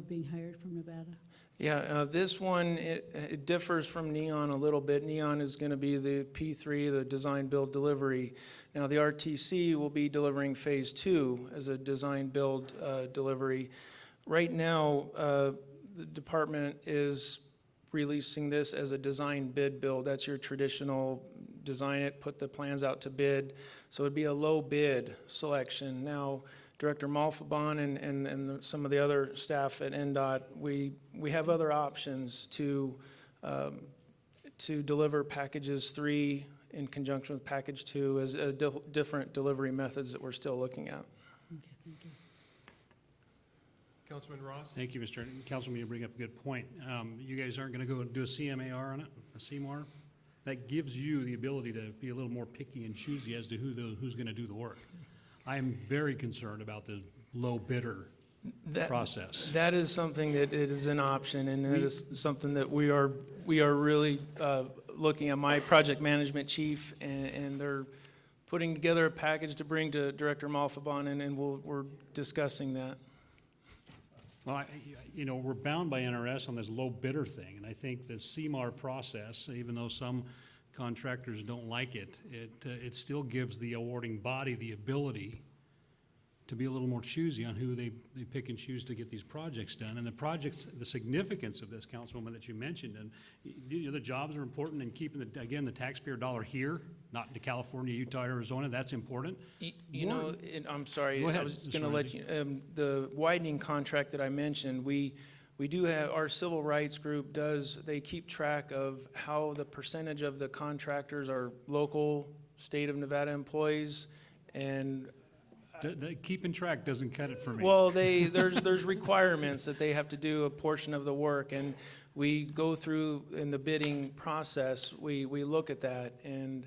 being hired from Nevada. Yeah, this one, it differs from Neon a little bit. Neon is going to be the P3, the design, build, delivery. Now, the RTC will be delivering phase 2 as a design, build, delivery. Right now, the department is releasing this as a design, bid, build. That's your traditional design it, put the plans out to bid. So it'd be a low bid selection. Now, Director Malfabon and some of the other staff at NDOT, we have other options to deliver packages 3 in conjunction with package 2 as different delivery methods that we're still looking at. Okay, thank you. Councilman Ross? Thank you, Mr. Councilman, you bring up a good point. You guys aren't going to go do a CMAR on it, a CMAR? That gives you the ability to be a little more picky and choosy as to who's going to do the work. I am very concerned about the low bidder process. That is something that it is an option, and it is something that we are really looking at. My project management chief, and they're putting together a package to bring to Director Malfabon, and we're discussing that. Well, we're bound by NRS on this low bidder thing, and I think the CMAR process, even though some contractors don't like it, it still gives the awarding body the ability to be a little more choosy on who they pick and choose to get these projects done. And the projects, the significance of this, Councilwoman, that you mentioned, and the jobs are important, and keeping, the taxpayer dollar here, not into California, Utah, Arizona, that's important. I'm sorry, Go ahead, I was Mr. going to let you, the widening contract that I mentioned, we do have, our civil rights group they keep track of how the percentage of the contractors are local, state of Nevada employees, and Keeping track doesn't cut it for me. well, there's requirements that they have to do a portion of the work, and we go through in the bidding process. We look at that and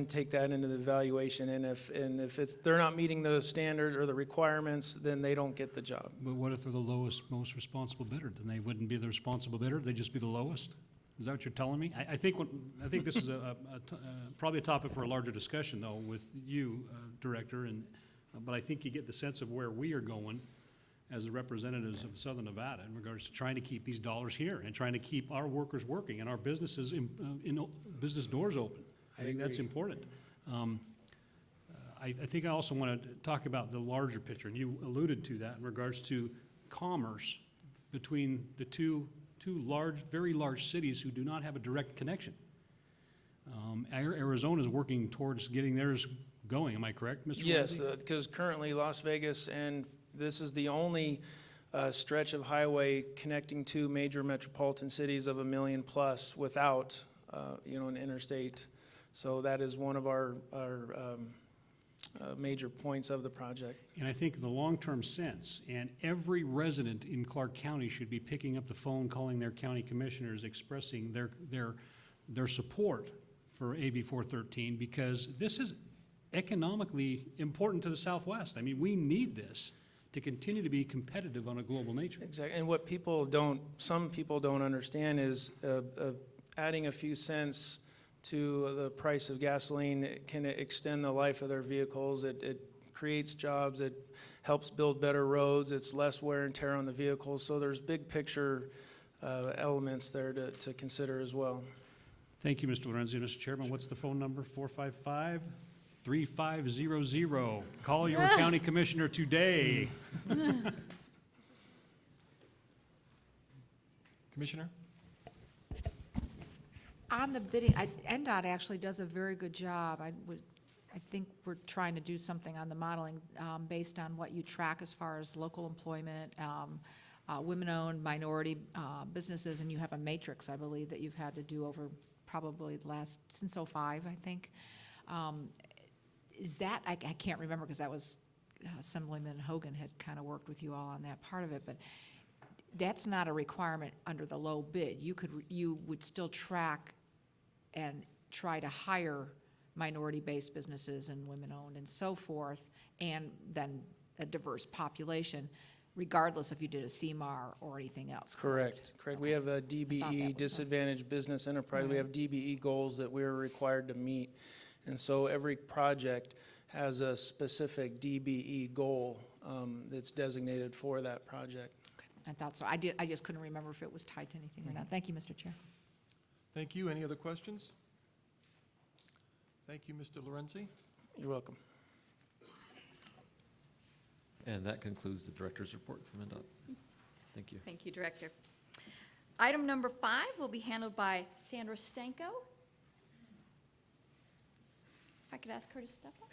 take that into the evaluation. And if they're not meeting the standard or the requirements, then they don't get the job. But what if they're the lowest, most responsible bidder? Then they wouldn't be the responsible bidder. They'd just be the lowest. Is that what you're telling me? I think this is probably a topic for a larger discussion, though, with you, Director. But I think you get the sense of where we are going as the representatives of Southern Nevada in regards to trying to keep these dollars here and trying to keep our workers working and our businesses business doors open. I think that's important. I think I also want to talk about the larger picture, and you alluded to that in regards to commerce between the two very large cities who do not have a direct connection. Arizona is working towards getting theirs going. Am I correct, Mr. Yes, Lindsay? because currently Las Vegas, and this is the only stretch of highway connecting two major metropolitan cities of 1 million plus without, an interstate. So that is one of our major points of the project. And I think in the long-term sense, and every resident in Clark County should be picking up the phone, calling their county commissioners, expressing their support for AB 413, because this is economically important to the Southwest. I mean, we need this to continue to be competitive on a global nature. Exactly, and what some people don't understand is adding a few cents to the price of gasoline can extend the life of their vehicles. It creates jobs, it helps build better roads, it's less wear and tear on the vehicles. So there's big picture elements there to consider as well. Thank you, Mr. Lorenzi. Mr. Chairman, what's the phone number? 455-3500. Call your county commissioner today. Commissioner? On the bidding, NDOT actually does a very good job. I think we're trying to do something on the modeling based on what you track as far as local employment, women-owned, minority businesses, and you have a matrix, I believe, that you've had to do over probably since 2005, I think. Is that, I can't remember because that was Assemblyman Hogan had kind of worked with you all on that part of it, but that's not a requirement under the low bid. You would still track and try to hire minority-based businesses and women-owned and so forth, and then a diverse population. regardless if you did a CMAR or anything else. Correct. We have a that DBE, was disadvantaged business enterprise. We have DBE goals that we're required to meet. And so every project has a specific DBE goal that's designated for that project. I thought so. I just couldn't remember if it was tied to anything or not. Thank you, Mr. Chair. Thank you. Any other questions? Thank you, Mr. Lorenzi. You're welcome. And that concludes the director's report from NDOT. Thank you. Thank you, Director. Item number 5 will be handled by Sandra Stanko. If I could ask her to step up.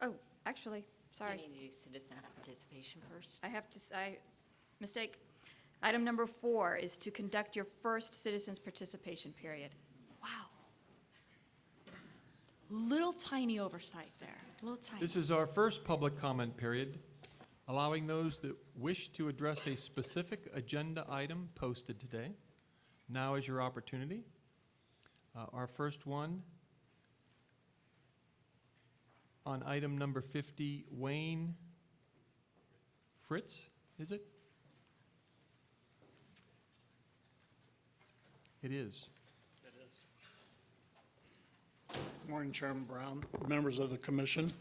Oh, actually, sorry. You need to do citizen participation first. Mistake. Item number 4 is to conduct your first citizens participation period. Wow. Little tiny oversight there, little tiny. This is our first public comment period, allowing those that wish to address a specific agenda item posted today. Now is your opportunity. Our first one on item number 50, Wayne Fritz, is it? It is. Good morning, Chairman Brown, members of the commission.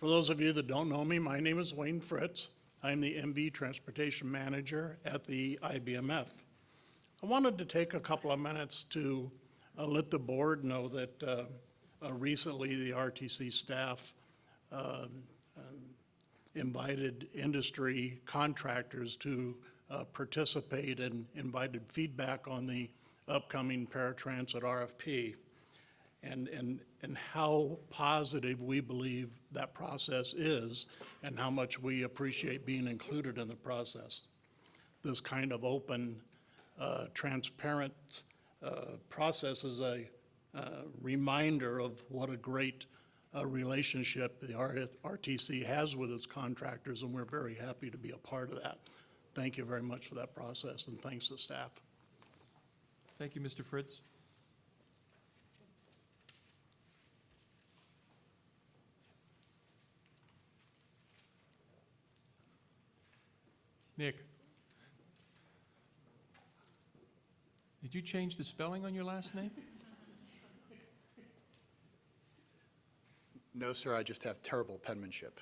For those of you that don't know me, my name is Wayne Fritz. I'm the MV Transportation Manager at the IBMF. I wanted to take a couple of minutes to let the board know that recently the RTC staff invited industry contractors to participate and invited feedback on the upcoming Paratransit RFP and how positive we believe that process is and how much we appreciate being included in the process. This kind of open, transparent process is a reminder of what a great relationship the RTC has with its contractors, and we're very happy to be a part of that. Thank you very much for that process, and thanks to staff. Thank you, Mr. Fritz. Nick, did you change the spelling on your last name? No, sir, I just have terrible penmanship.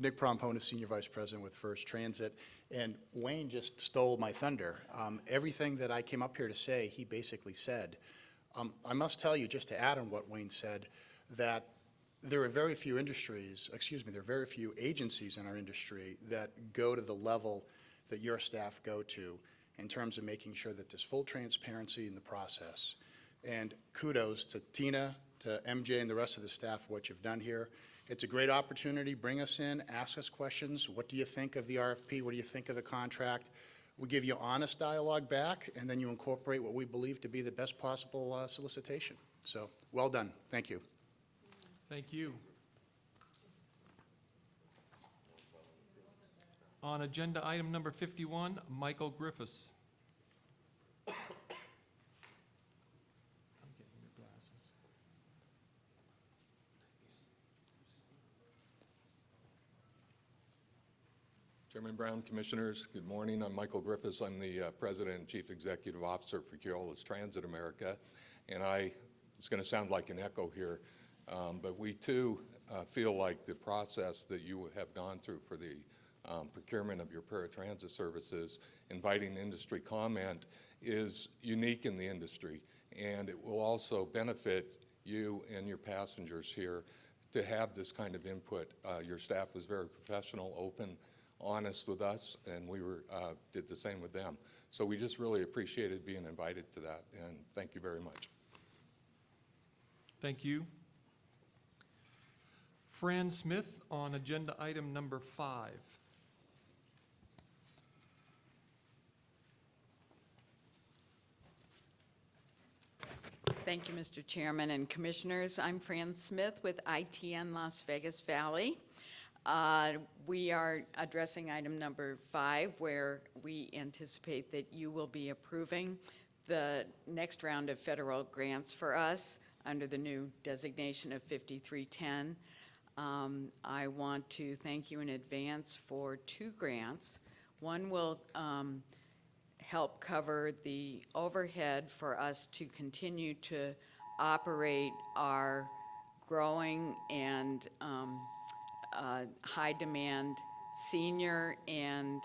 Nick Prompona, Senior Vice President with First Transit, and Wayne just stole my thunder. Everything that I came up here to say, he basically said. I must tell you, just to add on what Wayne said, that there are very few there are very few agencies in our industry that go to the level that your staff go to in terms of making sure that there's full transparency in the process. And kudos to Tina, to MJ and the rest of the staff for what you've done here. It's a great opportunity. Bring us in, ask us questions. What do you think of the RFP? What do you think of the contract? We give you honest dialogue back, and then you incorporate what we believe to be the best possible solicitation. So, well done. Thank you. Thank you. On agenda item number 51, Michael Griffiths. Chairman Brown, Commissioners, good morning. I'm Michael Griffiths. I'm the President and Chief Executive Officer for Keolis Transit America. And it's going to sound like an echo here, but we too feel like the process that you have gone through for the procurement of your paratransit services, inviting industry comment, is unique in the industry. And it will also benefit you and your passengers here to have this kind of input. Your staff was very professional, open, honest with us, and we did the same with them. So we just really appreciated being invited to that, and thank you very much. Thank you. Fran Smith on agenda item number 5. Thank you, Mr. Chairman and Commissioners. I'm Fran Smith with ITN Las Vegas Valley. We are addressing item number 5, where we anticipate that you will be approving the next round of federal grants for us under the new designation of 5310. I want to thank you in advance for 2 grants. One will help cover the overhead for us to continue to operate our growing and high-demand senior and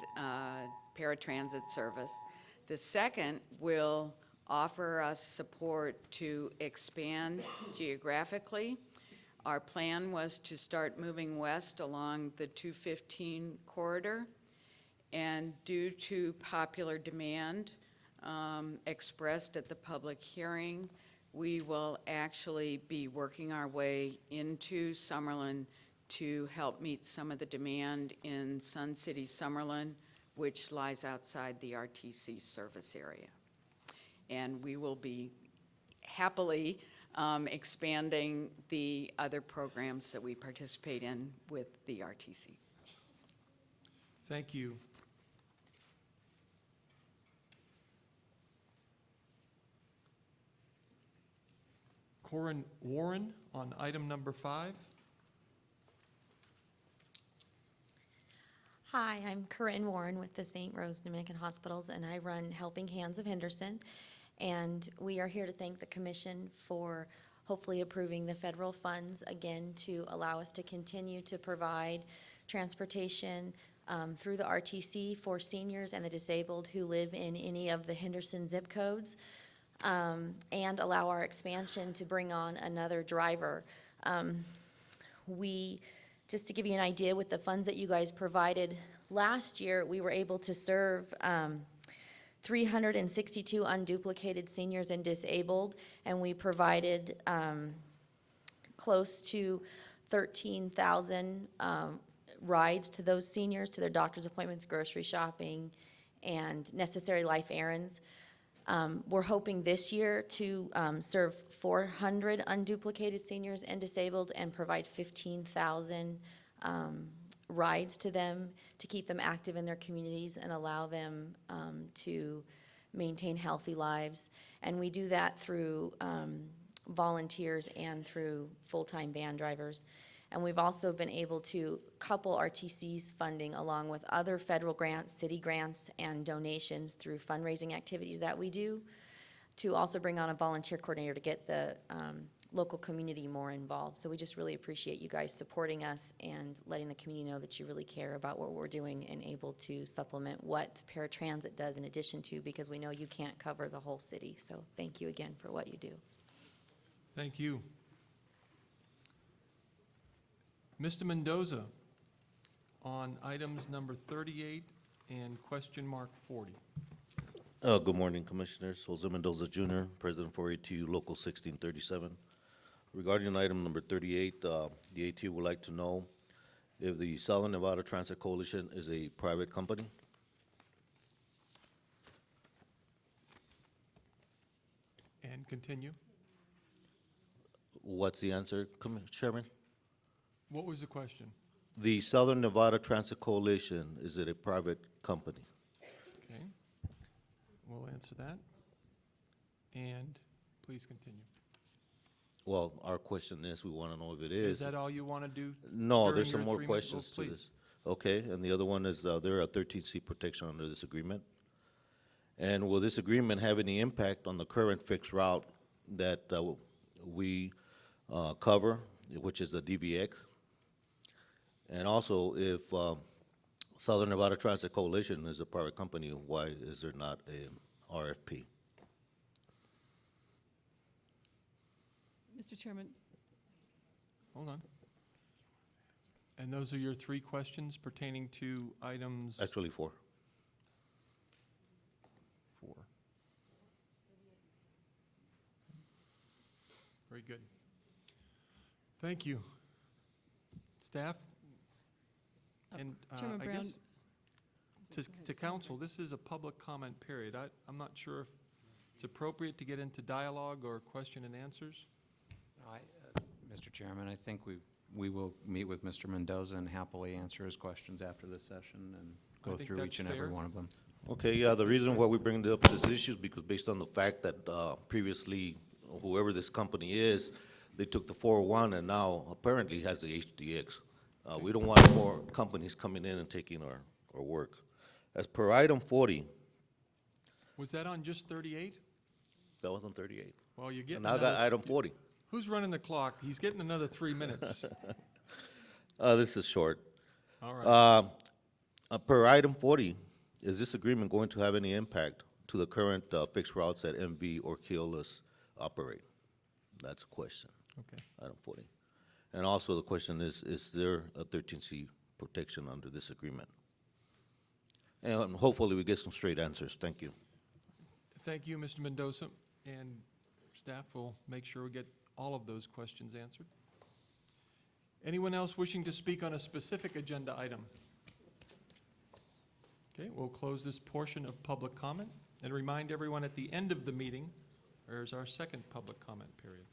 paratransit service. The second will offer us support to expand geographically. Our plan was to start moving west along the 215 corridor, and due to popular demand expressed at the public hearing, we will actually be working our way into Summerlin to help meet some of the demand in Sun City, Summerlin, which lies outside the RTC service area. And we will be happily expanding the other programs that we participate in with the RTC. Thank you. Corin Warren on item number 5. Hi, I'm Corinne Warren with the St. Rose Dominican Hospitals, and I run Helping Hands of Henderson. And we are here to thank the commission for hopefully approving the federal funds again to allow us to continue to provide transportation through the RTC for seniors and the disabled who live in any of the Henderson zip codes, and allow our expansion to bring on another driver. Just to give you an idea, with the funds that you guys provided last year, we were able to serve 362 unduplicated seniors and disabled, and we provided close to 13,000 rides to those seniors, to their doctor's appointments, grocery shopping, and necessary life errands. We're hoping this year to serve 400 unduplicated seniors and disabled and provide 15,000 rides to them to keep them active in their communities and allow them to maintain healthy lives. And we do that through volunteers and through full-time van drivers. And we've also been able to couple RTC's funding along with other federal grants, city grants, and donations through fundraising activities that we do to also bring on a volunteer coordinator to get the local community more involved. So we just really appreciate you guys supporting us and letting the community know that you really care about what we're doing and able to supplement what paratransit does in addition to, because we know you can't cover the whole city. So thank you again for what you do. Thank you. Mr. Mendoza on items number 38 and question mark 40. Good morning, Commissioners. Jose Mendoza Jr., President for ATU Local 1637. Regarding item number 38, the ATU would like to know if the Southern Nevada Transit Coalition is a private company. And continue. What's the answer, Chairman? What was the question? The Southern Nevada Transit Coalition, is it a private company? Okay. We'll answer that. And please continue. Well, our question is, we want to know if it is. Is that all you want to do? No, during there's some your more 3 minutes? questions to Well, this. Okay, and the other one is, there are 13C protection under this agreement. And will this agreement have any impact on the current fixed route that we cover, which is the DVX? And also, if Southern Nevada Transit Coalition is a private company, why is there not an RFP? Mr. Chairman, Hold on. And those are your 3 questions pertaining to items? Actually, 4. 4. Very good. Thank you. Staff? And Chairman I Brown. guess to council, this is a public comment period. I'm not sure if it's appropriate to get into dialogue or question and answers. Mr. Chairman, I think we will meet with Mr. Mendoza and happily answer his questions after this session and I go think through that's each and every fair. one of them. Okay, yeah, the reason why we bring up this issue is because based on the fact that previously, whoever this company is, they took the 401 and now apparently has the HDX. We don't want more companies coming in and taking our work. As per item 40, Was that on just 38? that was on 38. Well, you're getting And now I got another- item 40. Who's running the clock? He's getting another 3 minutes. This is short. All right. Per item 40, is this agreement going to have any impact to the current fixed routes that MV or Keolis operate? That's a question. Okay. Item 40. And also the question is there a 13C protection under this agreement? And hopefully we get some straight answers. Thank you. Thank you, Mr. Mendoza, and staff will make sure we get all of those questions answered. Anyone else wishing to speak on a specific agenda item? Okay, we'll close this portion of public comment and remind everyone at the end of the meeting, there's our second public comment period.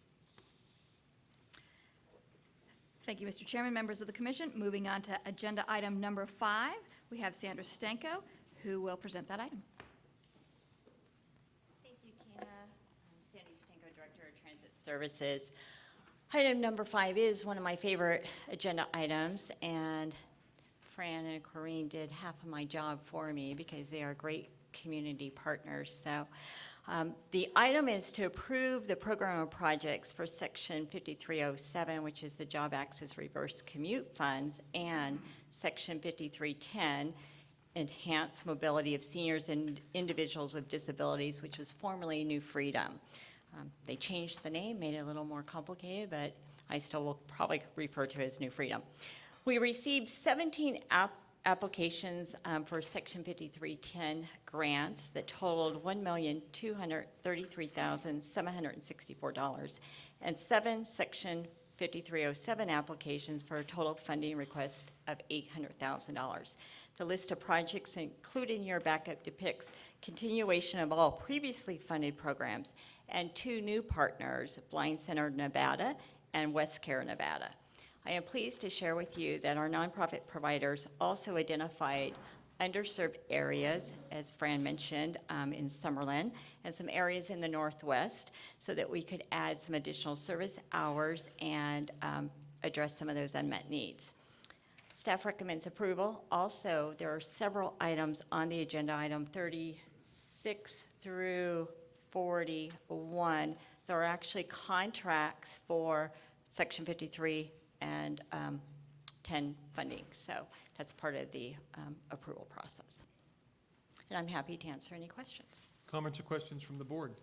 Thank you, Mr. Chairman, members of the commission. Moving on to agenda item number 5, we have Sandra Stanko, who will present that item. Thank you, Tina. I'm Sandy Stanko, Director of Transit Services. Item number 5 is one of my favorite agenda items, and Fran and Corrine did half of my job for me because they are great community partners. So the item is to approve the program of projects for Section 5307, which is the Job Access Reverse Commute Funds, and Section 5310, Enhanced Mobility of Seniors and Individuals with Disabilities, which was formerly New Freedom. They changed the name, made it a little more complicated, but I still will probably refer to it as New Freedom. We received 17 applications for Section 5310 grants that totaled $1,233,764, and 7 Section 5307 applications for a total funding request of $800,000. The list of projects included in your backup depicts continuation of all previously funded programs and 2 new partners, Blind Center Nevada and West Care Nevada. I am pleased to share with you that our nonprofit providers also identified underserved areas, as Fran mentioned, in Summerlin, and some areas in the Northwest, so that we could add some additional service hours and address some of those unmet needs. Staff recommends approval. Also, there are several items on the agenda, item 36 through 41. There are actually contracts for Section 53 and 10 funding. So that's part of the approval process. And I'm happy to answer any questions. Comments or questions from the board?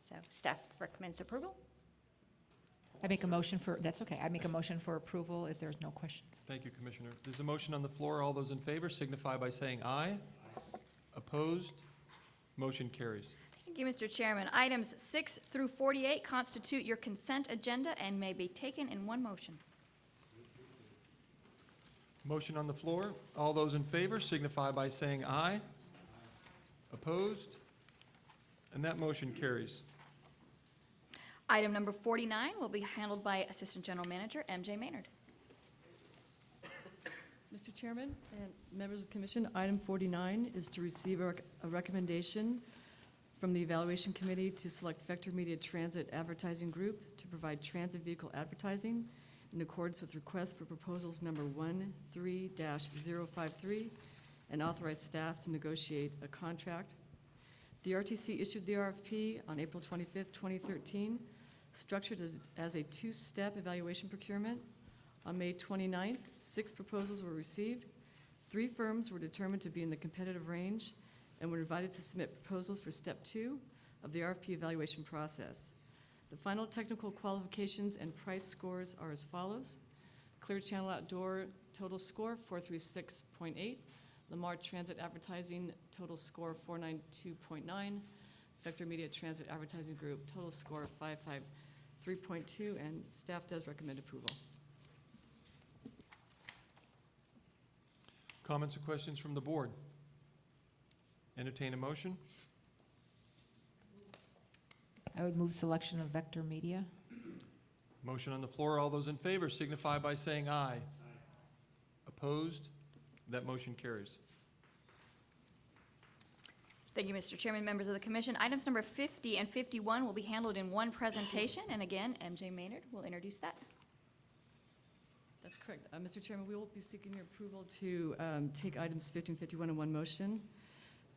So staff recommends approval. I make a motion for, that's okay, I make a motion for approval if there's no questions. Thank you, Commissioner. There's a motion on the floor. All those in favor signify by saying aye. Opposed? Motion carries. Thank you, Mr. Chairman. Items 6 through 48 constitute your consent agenda and may be taken in one motion. Motion on the floor. All those in favor signify by saying aye. Opposed? And that motion carries. Item number 49 will be handled by Assistant General Manager MJ Maynard. Mr. Chairman and members of the commission, item 49 is to receive a recommendation from the Evaluation Committee to select Vector Media Transit Advertising Group to provide transit vehicle advertising in accordance with requests for proposals number 13-053 and authorize staff to negotiate a contract. The RTC issued the RFP on April 25th, 2013, structured as a 2-step evaluation procurement. On May 29th, 6 proposals were received. 3 firms were determined to be in the competitive range and were invited to submit proposals for step 2 of the RFP evaluation process. The final technical qualifications and price scores are as follows. Clear Channel Outdoor, total score 436.8. Lamar Transit Advertising, total score 492.9. Vector Media Transit Advertising Group, total score 553.2, and staff does recommend approval. Comments or questions from the board? Entertain a motion. I would move selection of Vector Media. Motion on the floor. All those in favor signify by saying aye. Opposed? That motion carries. Thank you, Mr. Chairman, members of the commission. Items number 50 and 51 will be handled in one presentation, and again, MJ Maynard will introduce that. That's correct. Mr. Chairman, we will be seeking your approval to take items 50 and 51 in one motion.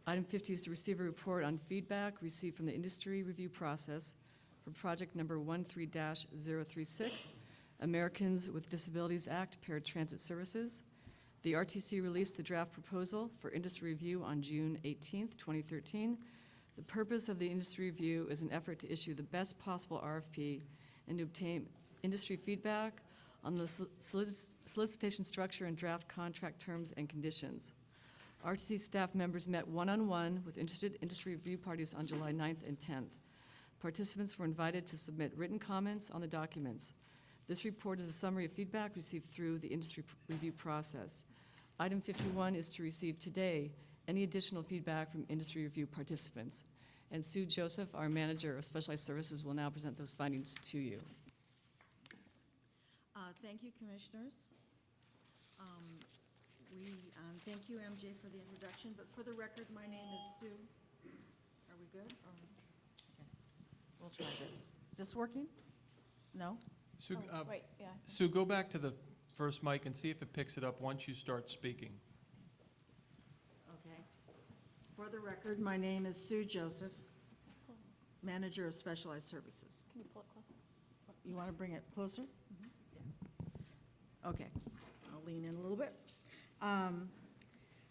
Item 50 is to receive a report on feedback received from the industry review process for project number 13-036, Americans with Disabilities Act Paratransit Services. The RTC released the draft proposal for industry review on June 18th, 2013. The purpose of the industry review is an effort to issue the best possible RFP and to obtain industry feedback on the solicitation structure and draft contract terms and conditions. RTC staff members met one-on-one with interested industry review parties on July 9th and 10th. Participants were invited to submit written comments on the documents. This report is a summary of feedback received through the industry review process. Item 51 is to receive today any additional feedback from industry review participants. And Sue Joseph, our manager of specialized services, will now present those findings to you. Thank you, commissioners. Thank you, MJ, for the introduction, but for the record, my name is Sue. Are we good? Okay. We'll try this. Is this working? No? Sue, Wait, yeah. Sue, go back to the first mic and see if it picks it up once you start speaking. Okay. For the record, my name is Sue Joseph, manager of specialized services. Can you pull it closer? You want to bring it closer? Okay, I'll lean in a little bit.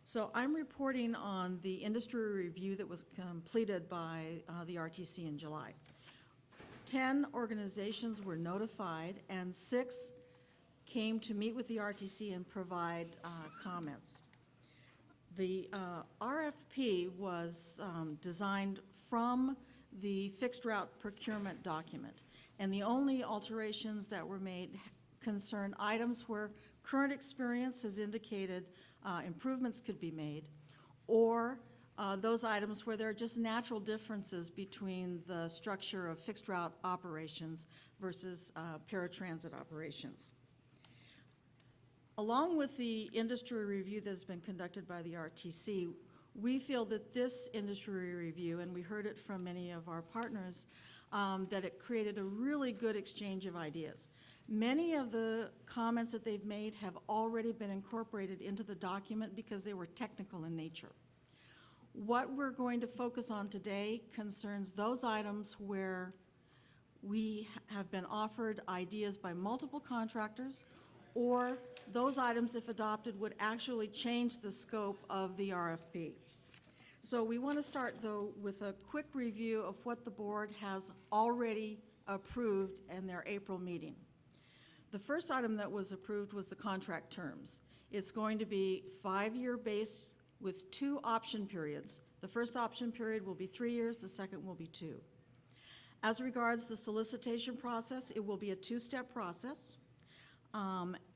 So I'm reporting on the industry review that was completed by the RTC in July. 10 organizations were notified and 6 came to meet with the RTC and provide comments. The RFP was designed from the fixed route procurement document, and the only alterations that were made concern items where current experience has indicated improvements could be made, or those items where there are just natural differences between the structure of fixed route operations versus paratransit operations. Along with the industry review that has been conducted by the RTC, we feel that this industry review, and we heard it from many of our partners, that it created a really good exchange of ideas. Many of the comments that they've made have already been incorporated into the document because they were technical in nature. What we're going to focus on today concerns those items where we have been offered ideas by multiple contractors, or those items, if adopted, would actually change the scope of the RFP. So we want to start, though, with a quick review of what the board has already approved in their April meeting. The first item that was approved was the contract terms. It's going to be 5-year base with 2 option periods. The first option period will be 3 years, the second will be 2. As regards the solicitation process, it will be a 2-step process.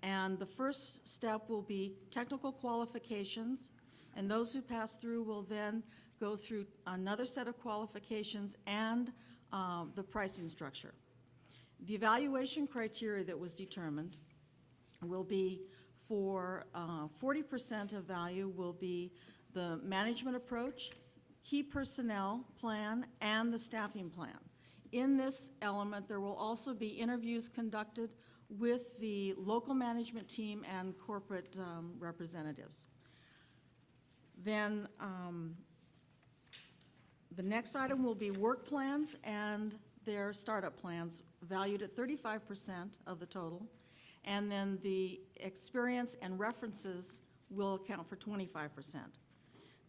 And the first step will be technical qualifications, and those who pass through will then go through another set of qualifications and the pricing structure. The evaluation criteria that was determined will be for 40% of value will be the management approach, key personnel plan, and the staffing plan. In this element, there will also be interviews conducted with the local management team and corporate representatives. Then the next item will be work plans and their startup plans, valued at 35% of the total, and then the experience and references will account for 25%.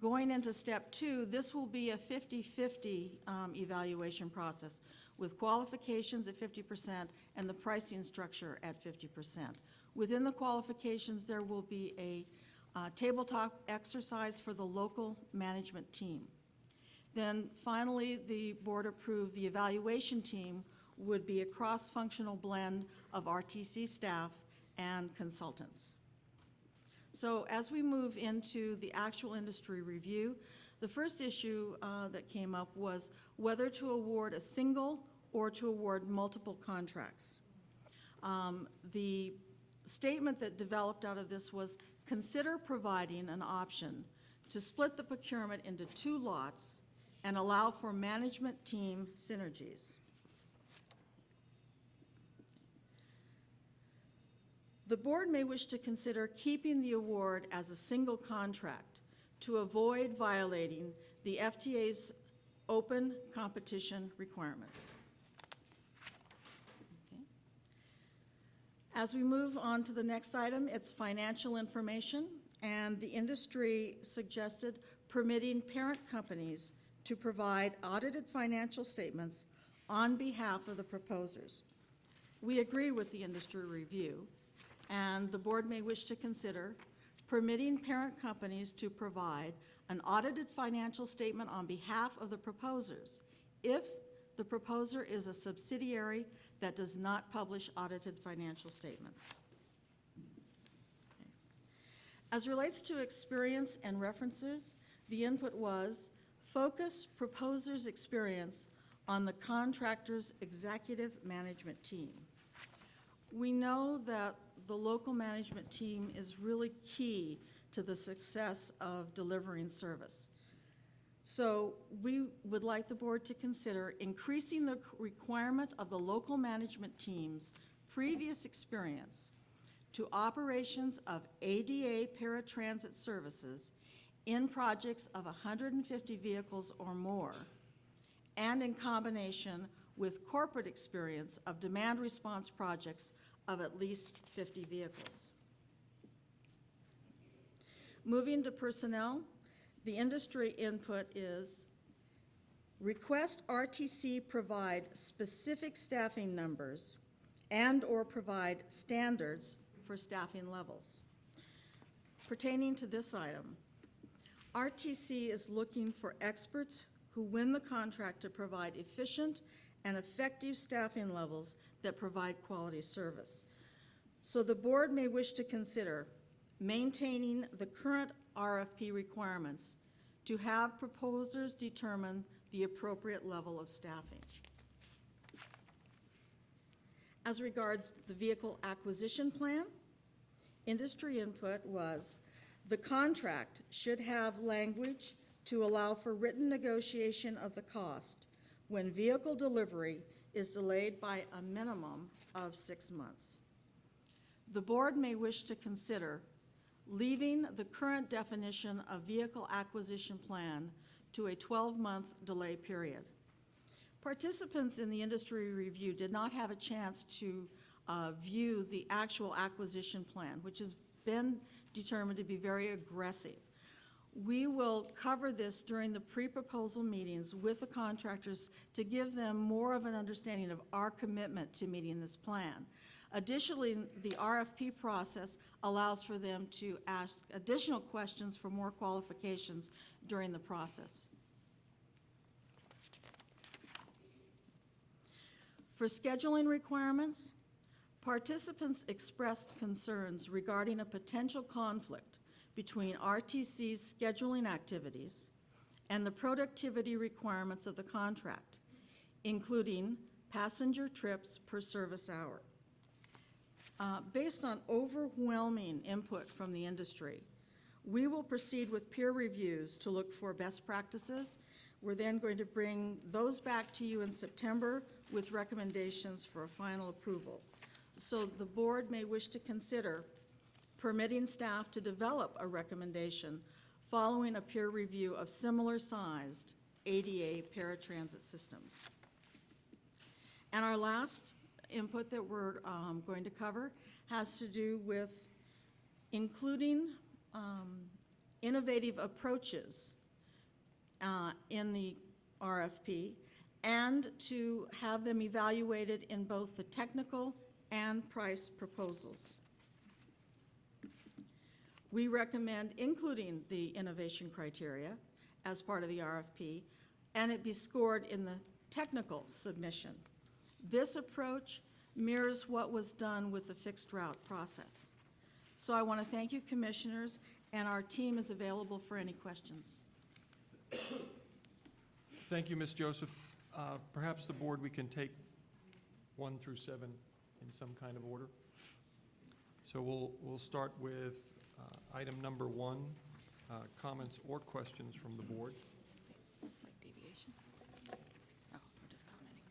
Going into step 2, this will be a 50-50 evaluation process with qualifications at 50% and the pricing structure at 50%. Within the qualifications, there will be a tabletop exercise for the local management team. Then finally, the board approved the evaluation team would be a cross-functional blend of RTC staff and consultants. So as we move into the actual industry review, the first issue that came up was whether to award a single or to award multiple contracts. The statement that developed out of this was, consider providing an option to split the procurement into 2 lots and allow for management team synergies. The board may wish to consider keeping the award as a single contract to avoid violating the FTA's open competition requirements. Okay. As we move on to the next item, it's financial information, and the industry suggested permitting parent companies to provide audited financial statements on behalf of the proposers. We agree with the industry review, and the board may wish to consider permitting parent companies to provide an audited financial statement on behalf of the proposers if the proposer is a subsidiary that does not publish audited financial statements. Okay. As relates to experience and references, the input was focus proposer's experience on the contractor's executive management team. We know that the local management team is really key to the success of delivering service. So we would like the board to consider increasing the requirement of the local management team's previous experience to operations of ADA paratransit services in projects of 150 vehicles or more, and in combination with corporate experience of demand response projects of at least 50 vehicles. Moving to personnel, the industry input is request RTC provide specific staffing numbers and/or provide standards for staffing levels. Pertaining to this item, RTC is looking for experts who win the contract to provide efficient and effective staffing levels that provide quality service. So the board may wish to consider maintaining the current RFP requirements to have proposers determine the appropriate level of staffing. As regards the vehicle acquisition plan, industry input was the contract should have language to allow for written negotiation of the cost when vehicle delivery is delayed by a minimum of 6 months. The board may wish to consider leaving the current definition of vehicle acquisition plan to a 12-month delay period. Participants in the industry review did not have a chance to view the actual acquisition plan, which has been determined to be very aggressive. We will cover this during the pre-proposal meetings with the contractors to give them more of an understanding of our commitment to meeting this plan. Additionally, the RFP process allows for them to ask additional questions for more qualifications during the process. For scheduling requirements, participants expressed concerns regarding a potential conflict between RTC's scheduling activities and the productivity requirements of the contract, including passenger trips per service hour. Based on overwhelming input from the industry, we will proceed with peer reviews to look for best practices. We're then going to bring those back to you in September with recommendations for a final approval. So the board may wish to consider permitting staff to develop a recommendation following a peer review of similar-sized ADA paratransit systems. And our last input that we're going to cover has to do with including innovative approaches in the RFP and to have them evaluated in both the technical and price proposals. We recommend including the innovation criteria as part of the RFP, and it be scored in the technical submission. This approach mirrors what was done with the fixed route process. So I want to thank you, commissioners, and our team is available for any questions. Thank you, Ms. Joseph. Perhaps the board, we can take 1 through 7 in some kind of order. So we'll start with item number 1, comments or questions from the board. Slight deviation. Oh, we're just commenting,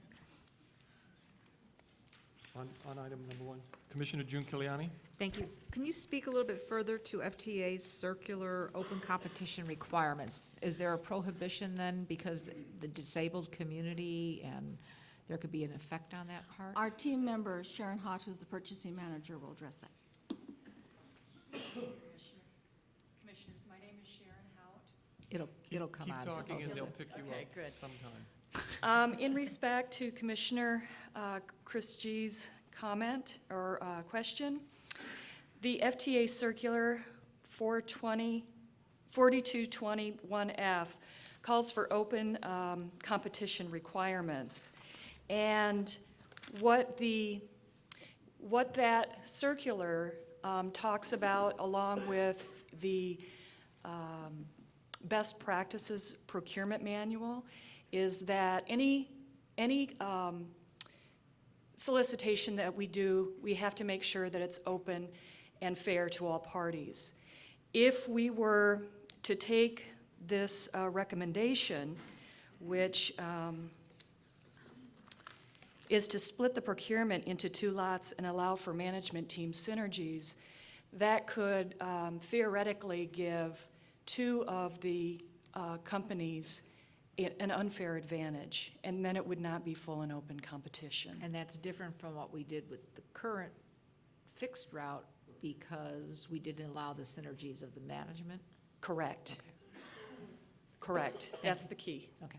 okay. On item number 1, Commissioner Giunciliani? Thank you. Can you speak a little bit further to FTA's circular open competition requirements? Is there a prohibition then because the disabled community and there could be an effect on that part? Our team member, Sharon Hott, who's the purchasing manager, will address that. Commissioners, my name is Sharon Hout. It'll come on. Keep talking and they'll pick you Okay, up good. sometime. In respect to Commissioner Chris G's comment or question, the FTA Circular 4221F calls for open competition requirements. And what that circular talks about, along with the best practices procurement manual, is that any solicitation that we do, we have to make sure that it's open and fair to all parties. If we were to take this recommendation, which is to split the procurement into 2 lots and allow for management team synergies, that could theoretically give 2 of the companies an unfair advantage, and then it would not be full and open competition. And that's different from what we did with the current fixed route because we didn't allow the synergies of the management? Correct. Okay. Correct. That's the key. Okay.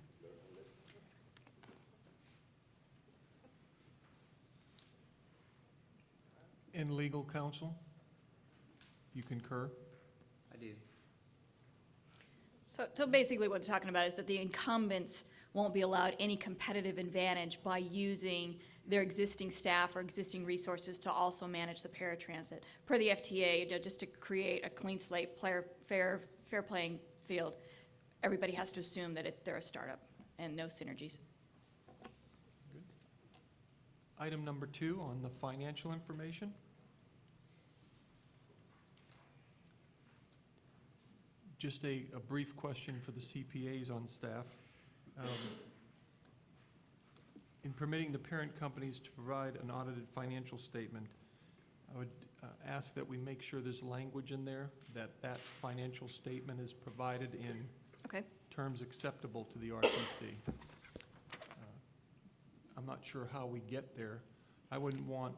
And legal counsel? You concur? I do. So basically what they're talking about is that the incumbents won't be allowed any competitive advantage by using their existing staff or existing resources to also manage the paratransit. Per the FTA, just to create a clean slate, fair playing field, everybody has to assume that they're a startup and no synergies. Good. Item number 2 on the financial information. Just a brief question for the CPAs on staff. In permitting the parent companies to provide an audited financial statement, I would ask that we make sure there's language in there that financial statement is provided in terms acceptable to the RTC. I'm not sure how we get there. I wouldn't want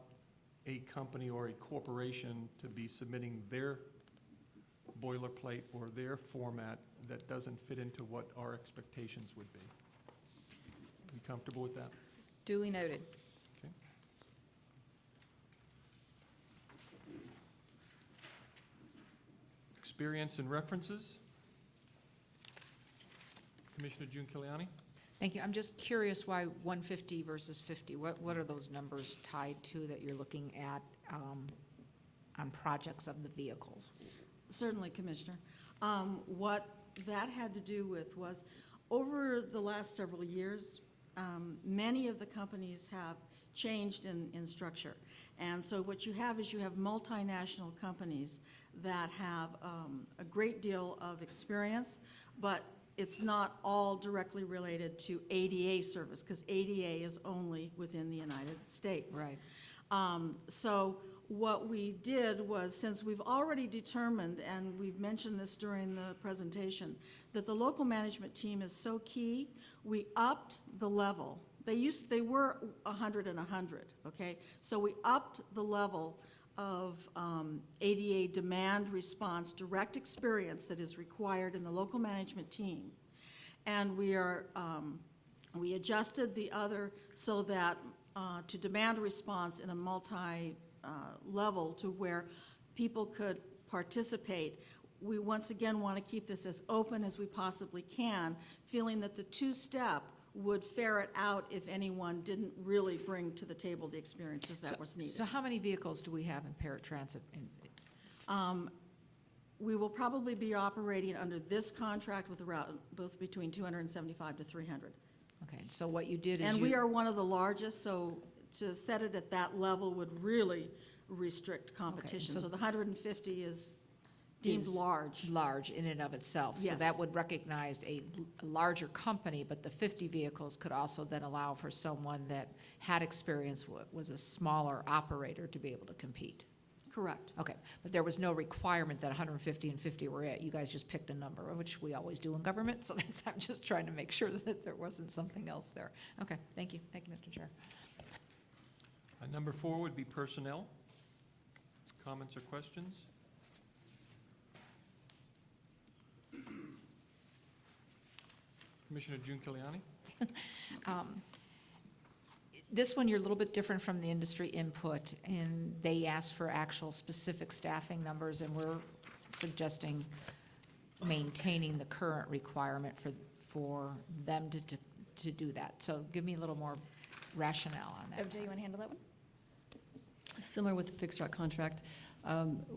a company or a corporation to be submitting their boilerplate or their format that doesn't fit into what our expectations would be. You comfortable with that? Duly noted. Okay. Experience and references. Commissioner Giunciliani? Thank you. I'm just curious why 150 versus 50. What are those numbers tied to that you're looking at on projects of the vehicles? Certainly, Commissioner. What that had to do with was, over the last several years, many of the companies have changed in structure. And so what you have is you have multinational companies that have a great deal of experience, but it's not all directly related to ADA service, because ADA is only within the United States. Right. So what we did was, since we've already determined, and we've mentioned this during the presentation, that the local management team is so key, we upped the level. They were 100 and 100, okay? So we upped the level of ADA demand response direct experience that is required in the local management team. And we adjusted the other so that to demand response in a multi-level to where people could participate. We once again want to keep this as open as we possibly can, feeling that the 2-step would ferret out if anyone didn't really bring to the table the experiences that was needed. So how many vehicles do we have in paratransit? We will probably be operating under this contract with around both between 275 to 300. Okay, so what you did is And we are one of the largest, so to set it at that level would really restrict competition. so- So the 150 is deemed is large. Large in and of itself. So Yes. that would recognize a larger company, but the 50 vehicles could also then allow for someone that had experience, was a smaller operator to be able to compete. Correct. Okay, but there was no requirement that 150 and 50 were it. You guys just picked a number, which we always do in government, so that's, I'm just trying to make sure that there wasn't something else there. Okay, thank you. Thank you, Mr. Chair. Number 4 would be personnel. Comments or questions? Commissioner June Kiliani? This one, you're a little bit different from the industry input, and they asked for actual specific staffing numbers, and we're suggesting maintaining the current requirement for them to do that. So give me a little more rationale on that. OJ, you want to handle that one? Similar with the fixed route contract,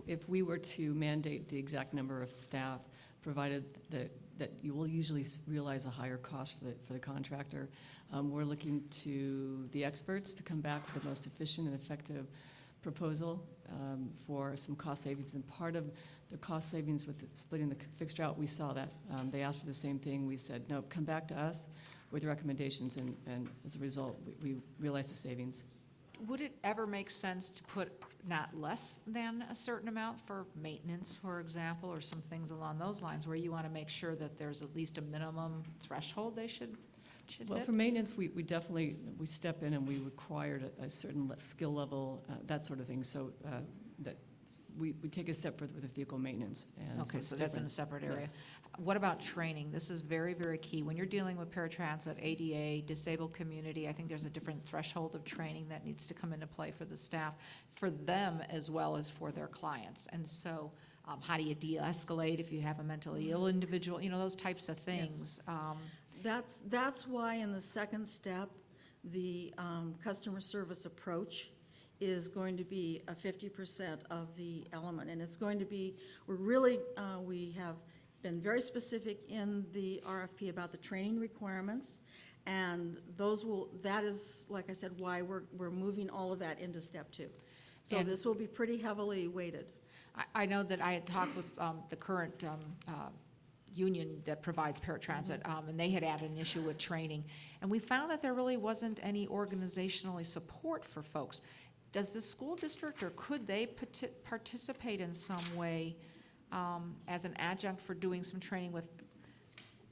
if we were to mandate the exact number of staff, provided that you will usually realize a higher cost for the contractor, we're looking to the experts to come back with the most efficient and effective proposal for some cost savings. And part of the cost savings with splitting the fixed route, we saw that. They asked for the same thing. We said, no, come back to us with recommendations, and as a result, we realized the savings. Would it ever make sense to put not less than a certain amount for maintenance, for example, or some things along those lines, where you want to make sure that there's at least a minimum threshold they should Well, hit? for maintenance, we definitely, we step in and we required a certain skill level, that sort of thing, so that we take a step further with the vehicle maintenance. And Okay, it's so that's in a different. separate area. Yes. What about training? This is very, very key. When you're dealing with paratransit, ADA, disabled community, I think there's a different threshold of training that needs to come into play for the staff, for them as well as for their clients. And so how do you de-escalate if you have a mentally ill individual, you know, those types of things. That's why in the second step, the customer service approach is going to be a 50% of the element. And it's going to be, we have been very specific in the RFP about the training requirements. And that is, like I said, why we're moving all of that into step 2. So And- this will be pretty heavily weighted. I know that I had talked with the current union that provides paratransit, and they had added an issue with training. And we found that there really wasn't any organizationally support for folks. Does the school district, or could they participate in some way as an adjunct for doing some training with,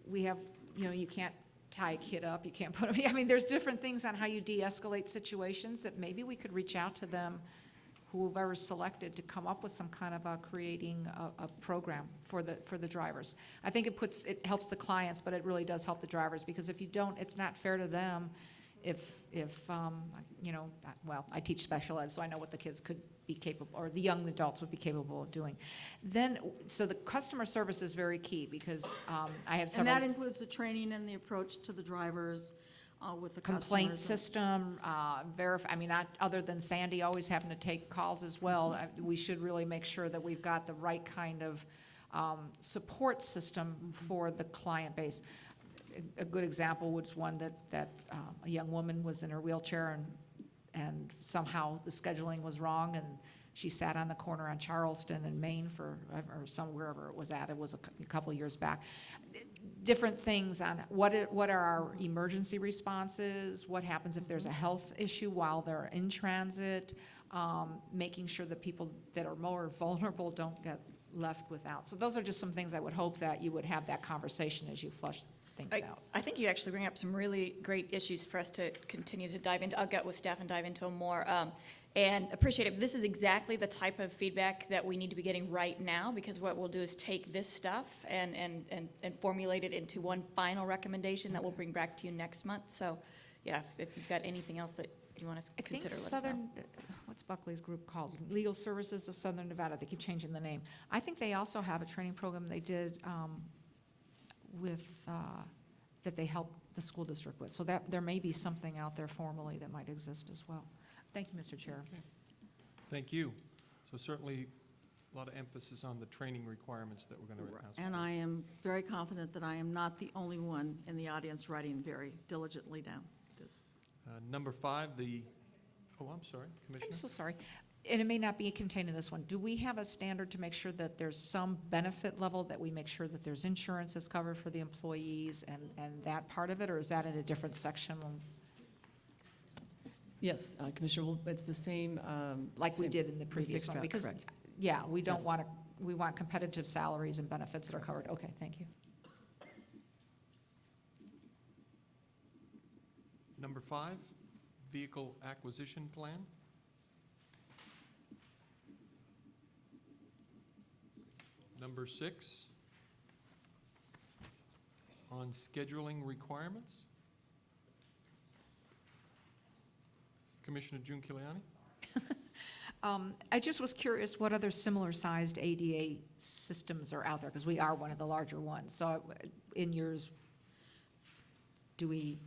we have, you know, you can't tie a kid up, you can't put them, I mean, there's different things on how you de-escalate situations that maybe we could reach out to them, whoever's selected, to come up with some kind of creating a program for the drivers. I think it helps the clients, but it really does help the drivers, because if you don't, it's not fair to them if you know, well, I teach special ed, so I know what the kids could be capable, or the young adults would be capable of doing. Then, so the customer service is very key, because I have several. And that includes the training and the approach to the drivers with the customers. Complaint system, I mean, other than Sandy always having to take calls as well, we should really make sure that we've got the right kind of support system for the client base. A good example was one that a young woman was in her wheelchair, and somehow the scheduling was wrong, and she sat on the corner on Charleston and Maine or wherever it was at. It was a couple of years back. Different things on what are our emergency responses, what happens if there's a health issue while they're in transit, making sure that people that are more vulnerable don't get left without. So those are just some things I would hope that you would have that conversation as you flush things out. I think you actually bring up some really great issues for us to continue to dive into. I'll get with staff and dive into them more. And appreciate it. This is exactly the type of feedback that we need to be getting right now, because what we'll do is take this stuff and formulate it into one final recommendation that we'll bring back to you next month. So, yeah, if you've got anything else that you want us to consider, let us know. What's Buckley's group called? Legal Services of Southern Nevada. They keep changing the name. I think they also have a training program they did that they help the school district with. So that there may be something out there formally that might exist as well. Thank you, Mr. Chair. Okay. Thank you. So certainly a lot of emphasis on the training requirements that we're going to ask. And I am very confident that I am not the only one in the audience writing very diligently down this. Number 5, the Oh, I'm sorry, Commissioner. I'm so sorry. And it may not be contained in this one. Do we have a standard to make sure that there's some benefit level, that we make sure that there's insurance that's covered for the employees and that part of it, or is that in a different section? Yes, Commissioner, it's the same. Like we same did in the with previous fixed one? route, Because, correct. yeah, we don't Yes. want to, we want competitive salaries and benefits that are covered. Okay, thank you. Number 5, vehicle acquisition plan. Number 6, on scheduling requirements. Commissioner June Kiliani? I just was curious what other similar-sized ADA systems are out there, because we are one of the larger ones. So in yours, do we,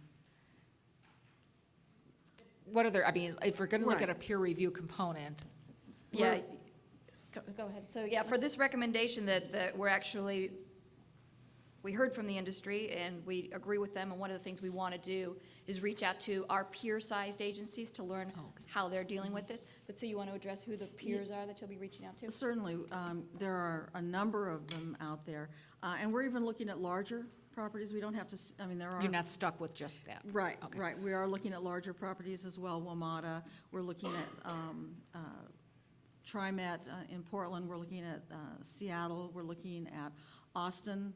what other, I mean, if we're going to look at a peer review component. Yeah, go ahead. So, yeah, for this recommendation that we're actually, we heard from the industry and we agree with them, and one of the things we want to do is reach out to our peer-sized agencies to learn how they're dealing with this. But so you want to address who the peers are that you'll be reaching out to? Certainly, there are a number of them out there, and we're even looking at larger properties. We don't have to, I mean, there are. You're not stuck with just that? Right, Okay. right. We are looking at larger properties as well, WMATA. We're looking at TriMet in Portland. We're looking at Seattle. We're looking at Austin.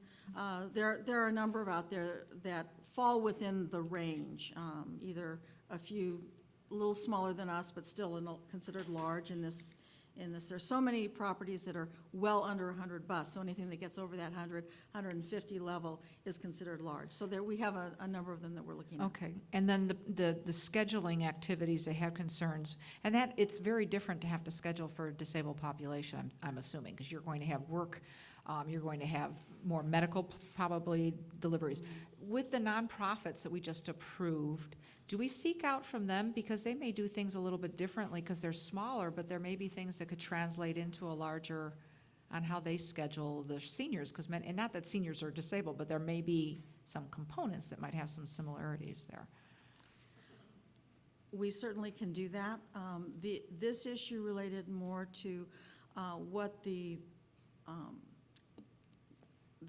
There are a number of out there that fall within the range, either a few a little smaller than us, but still considered large in this. There's so many properties that are well under 100 bus, so anything that gets over that 100, 150 level is considered large. So there, we have a number of them that we're looking at. Okay, and then the scheduling activities, they have concerns, and that, it's very different to have to schedule for a disabled population, I'm assuming, because you're going to have work, you're going to have more medical, probably, deliveries. With the nonprofits that we just approved, do we seek out from them, because they may do things a little bit differently, because they're smaller, but there may be things that could translate into a larger, on how they schedule the seniors, because, and not that seniors are disabled, but there may be some components that might have some similarities there. We certainly can do that. This issue related more to what the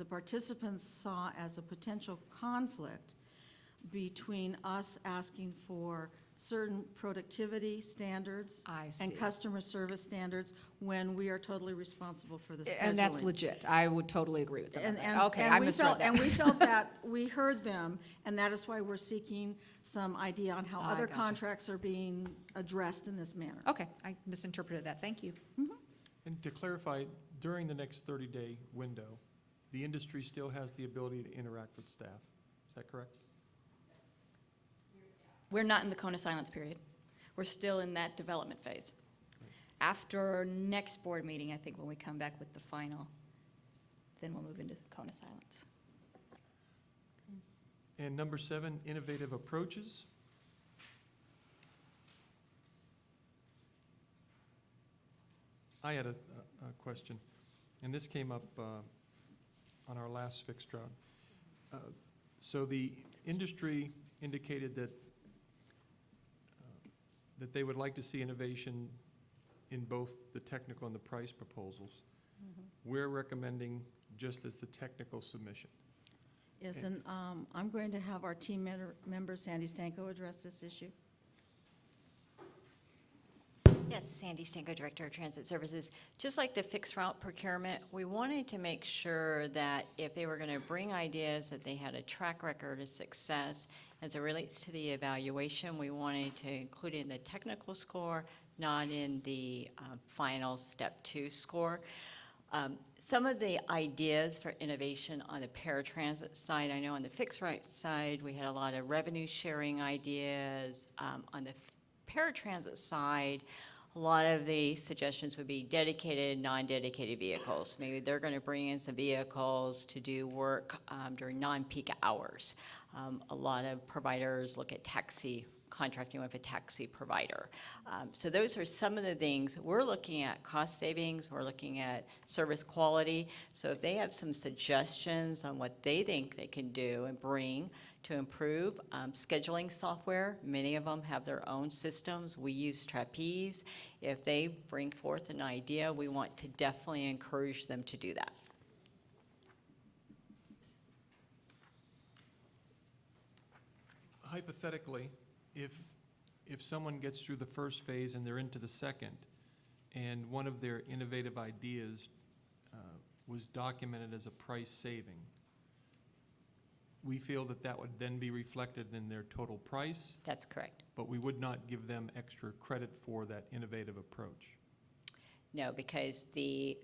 participants saw as a potential conflict between us asking for certain productivity standards and customer service standards when we are totally responsible for the scheduling. And that's legit. I would totally agree with them on that. And Okay, I misread that. And we felt that, we heard them, and that is why we're seeking some idea on how I other gotcha. contracts are being addressed in this manner. Okay, I misinterpreted that. Thank you. And to clarify, during the next 30-day window, the industry still has the ability to interact with staff. Is that correct? We're not in the cone of silence period. We're still in that development phase. After next board meeting, I think when we come back with the final, then we'll move into cone of silence. And number 7, innovative approaches. I had a question, and this came up on our last fixed route. So the industry indicated that they would like to see innovation in both the technical and the price proposals. We're recommending just as the technical submission. Yes, and I'm going to have our team member, Sandy Stanko, address this issue. Yes, Sandy Stanko, Director of Transit Services. Just like the fixed route procurement, we wanted to make sure that if they were going to bring ideas, that they had a track record of success as it relates to the evaluation. We wanted to include it in the technical score, not in the final step 2 score. Some of the ideas for innovation on the paratransit side, I know on the fixed route side, we had a lot of revenue sharing ideas. On the paratransit side, a lot of the suggestions would be dedicated, non-dedicated vehicles. Maybe they're going to bring in some vehicles to do work during non-peak hours. A lot of providers look at taxi, contracting with a taxi provider. So those are some of the things. We're looking at cost savings, we're looking at service quality. So if they have some suggestions on what they think they can do and bring to improve. Scheduling software, many of them have their own systems. We use Trapeze. If they bring forth an idea, we want to definitely encourage them to do that. Hypothetically, if someone gets through the first phase and they're into the second, and one of their innovative ideas was documented as a price saving, we feel that that would then be reflected in their total price, That's correct. but we would not give them extra credit for that innovative approach. No, because the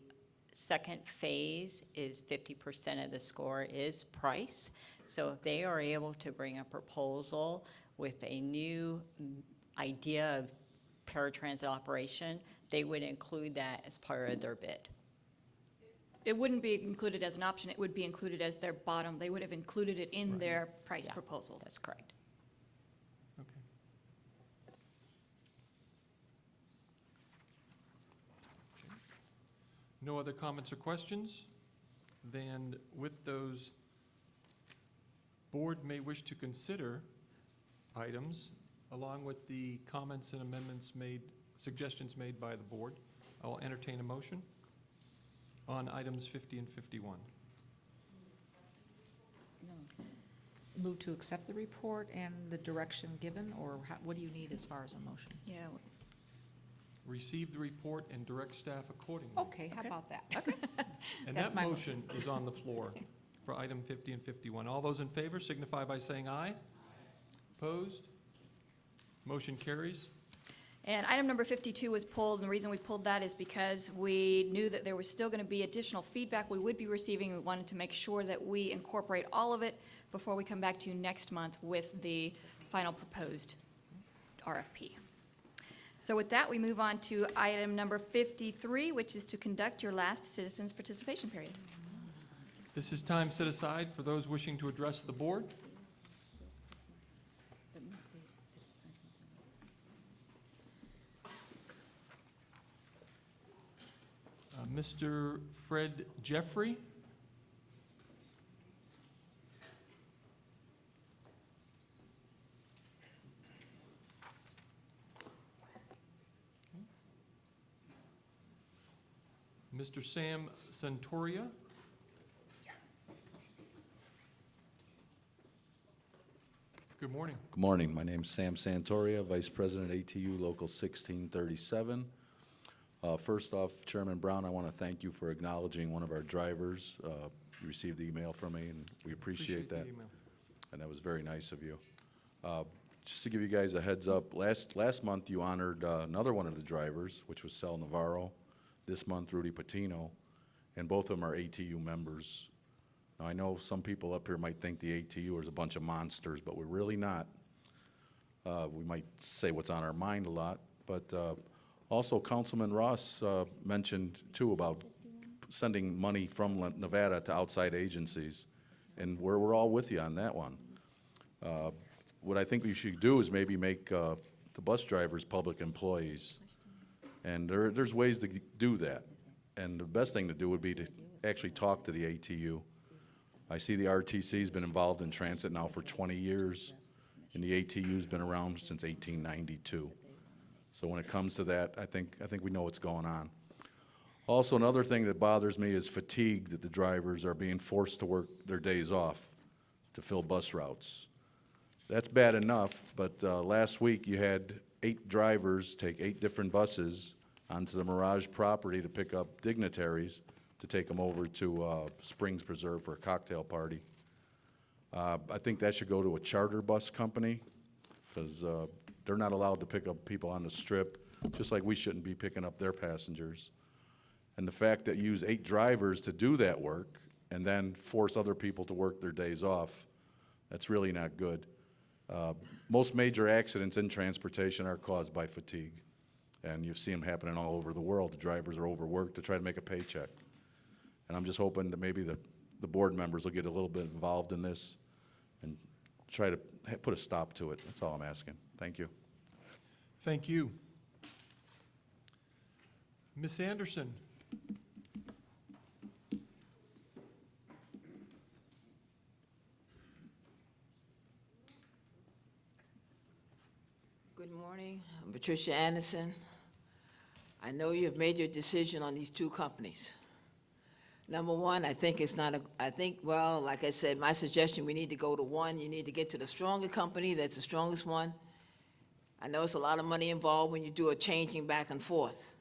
second phase is 50% of the score is price. So if they are able to bring a proposal with a new idea of paratransit operation, they would include that as part of their bid. It wouldn't be included as an option, it would be included as their bottom. They would have included it in their price Yeah. proposal. That's correct. Okay. No other comments or questions? Then with those, board may wish to consider items along with the comments and amendments made, suggestions made by the board. I will entertain a motion on items 50 and 51. Move to accept the report and the direction given, or what do you need as far as a motion? Yeah. Receive the report and direct staff accordingly. Okay, how about that? Okay. And That's that my motion is on the floor for item 50 and 51. All those in favor signify by saying aye. Opposed? Motion carries. And item number 52 was pulled, and the reason we pulled that is because we knew that there was still going to be additional feedback we would be receiving. We wanted to make sure that we incorporate all of it before we come back to you next month with the final proposed RFP. So with that, we move on to item number 53, which is to conduct your last citizens participation period. This is time set aside for those wishing to address the board. Mr. Fred Jeffrey. Mr. Sam Santoria. Good morning. Good morning. My name's Sam Santoria, Vice President ATU Local 1637. First off, Chairman Brown, I want to thank you for acknowledging one of our drivers. You received the email from me, and we appreciate that. the email. And that was very nice of you. Just to give you guys a heads up, last month you honored another one of the drivers, which was Sal Navarro. This month, Rudy Patino, and both of them are ATU members. Now, I know some people up here might think the ATU is a bunch of monsters, but we're really not. We might say what's on our mind a lot, but also Councilman Ross mentioned too about sending money from Nevada to outside agencies, and we're all with you on that one. What I think we should do is maybe make the bus drivers public employees. And there's ways to do that. And the best thing to do would be to actually talk to the ATU. I see the RTC's been involved in transit now for 20 years, and the ATU's been around since 1892. So when it comes to that, I think we know what's going on. Also, another thing that bothers me is fatigue that the drivers are being forced to work their days off to fill bus routes. That's bad enough, but last week you had 8 drivers take 8 different buses onto the Mirage property to pick up dignitaries to take them over to Springs Preserve for a cocktail party. I think that should go to a charter bus company, because they're not allowed to pick up people on the strip, just like we shouldn't be picking up their passengers. And the fact that you use 8 drivers to do that work and then force other people to work their days off, that's really not good. Most major accidents in transportation are caused by fatigue, and you see them happening all over the world. The drivers are overworked to try to make a paycheck. And I'm just hoping that maybe the board members will get a little bit involved in this and try to put a stop to it. That's all I'm asking. Thank you. Thank you. Ms. Anderson. Good morning. I'm Patricia Anderson. I know you have made your decision on these two companies. Number one, I think it's not well, like I said, my suggestion, we need to go to one. You need to get to the stronger company, that's the strongest one. I know it's a lot of money involved when you do a changing back and forth.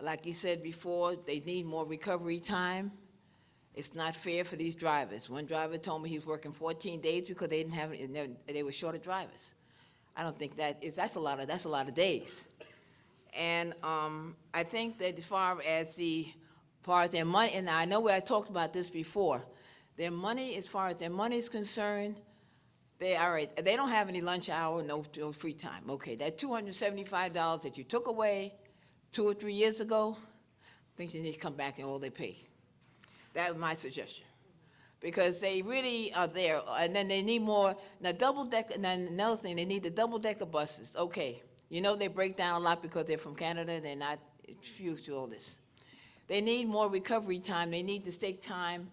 Like you said before, they need more recovery time. It's not fair for these drivers. One driver told me he was working 14 days because they didn't have, they were short of drivers. I don't think that's a lot of days. And I think that as far as their money, and I know I talked about this before, their money, as far as their money is concerned, they don't have any lunch hour, no free time. Okay, that $275 that you took away 2 or 3 years ago, I think they need to come back and all they pay. That was my suggestion. Because they really are there, and then they need more. Now, another thing, they need the double-decker buses. Okay, you know they break down a lot because they're from Canada, they're not fused to all this. They need more recovery time, they need to take time,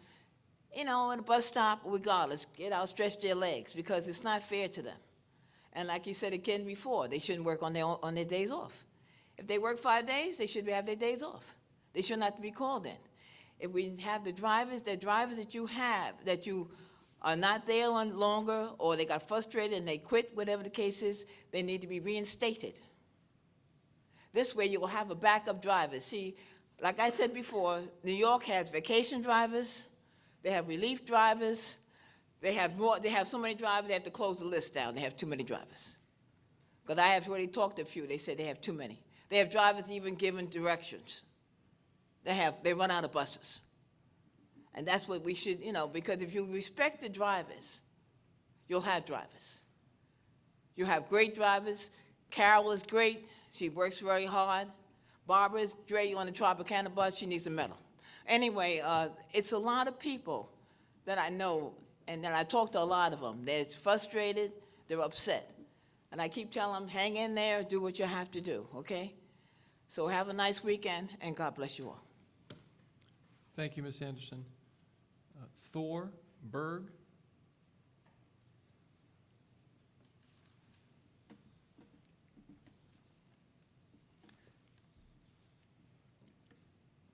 at a bus stop, regardless, get out, stretch their legs, because it's not fair to them. And like you said again before, they shouldn't work on their days off. If they work 5 days, they should have their days off. They shouldn't have to be called in. If we have the drivers that you have, that you are not there longer, or they got frustrated and they quit, whatever the case is, they need to be reinstated. This way you will have a backup driver. See, like I said before, New York has vacation drivers, they have relief drivers, they have so many drivers, they have to close the list down. They have too many drivers. Because I have already talked to a few, they said they have too many. They have drivers even giving directions. They run out of buses. And that's what we should, because if you respect the drivers, you'll have drivers. You have great drivers. Carol is great. She works very hard. Barbara's great on the Tropicana bus. She needs a medal. Anyway, it's a lot of people that I know, and then I talk to a lot of them. They're frustrated. They're upset. And I keep telling them, hang in there, do what you have to do, okay? So have a nice weekend, and God bless you all. Thank you, Ms. Anderson. Thor Berg.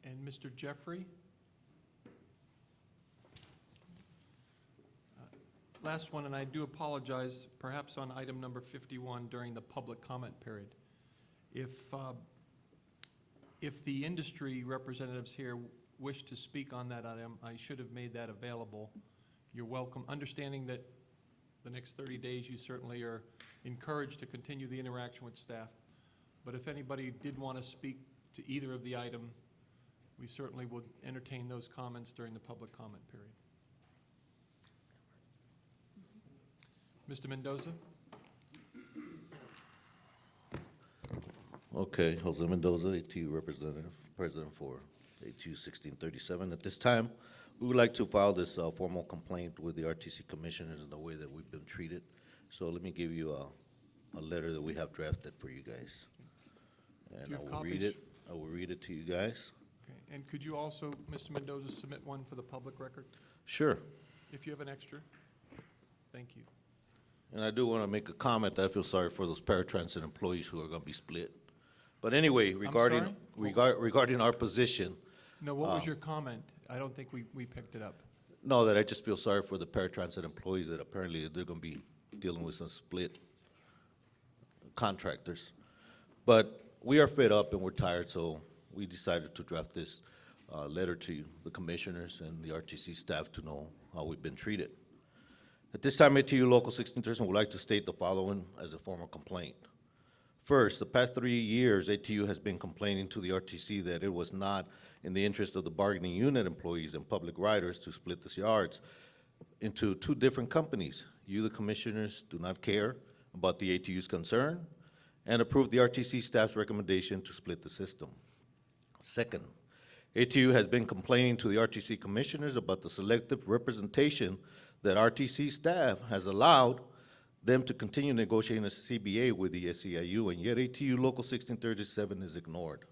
And Mr. Jeffrey. Last one, and I do apologize, perhaps on item number 51 during the public comment period. If the industry representatives here wish to speak on that item, I should have made that available. You're welcome. Understanding that the next 30 days, you certainly are encouraged to continue the interaction with staff. But if anybody did want to speak to either of the item, we certainly would entertain those comments during the public comment period. Mr. Mendoza? Okay, Jose Mendoza, ATU representative, president for ATU 1637. At this time, we would like to file this formal complaint with the RTC commissioners in the way that we've been treated. So let me give you a letter that we have drafted for you guys. And I will read it. I will read it to you guys. Okay. And could you also, Mr. Mendoza, submit one for the public record? Sure. If you have an extra. Thank you. And I do want to make a comment that I feel sorry for those paratransit employees who are going to be split. But anyway, regarding our position. No, what was your comment? I don't think we picked it up. No, that I just feel sorry for the paratransit employees that apparently they're going to be dealing with some split contractors. But we are fed up and we're tired, so we decided to draft this letter to the commissioners and the RTC staff to know how we've been treated. At this time, ATU Local 1613 would like to state the following as a formal complaint. First, the past 3 years, ATU has been complaining to the RTC that it was not in the interest of the bargaining unit employees and public riders to split the yards into two different companies. You, the commissioners, do not care about the ATU's concern and approve the RTC staff's recommendation to split the system. Second, ATU has been complaining to the RTC commissioners about the selective representation that RTC staff has allowed them to continue negotiating a CBA with the SEIU, and yet ATU Local 1637 is ignored.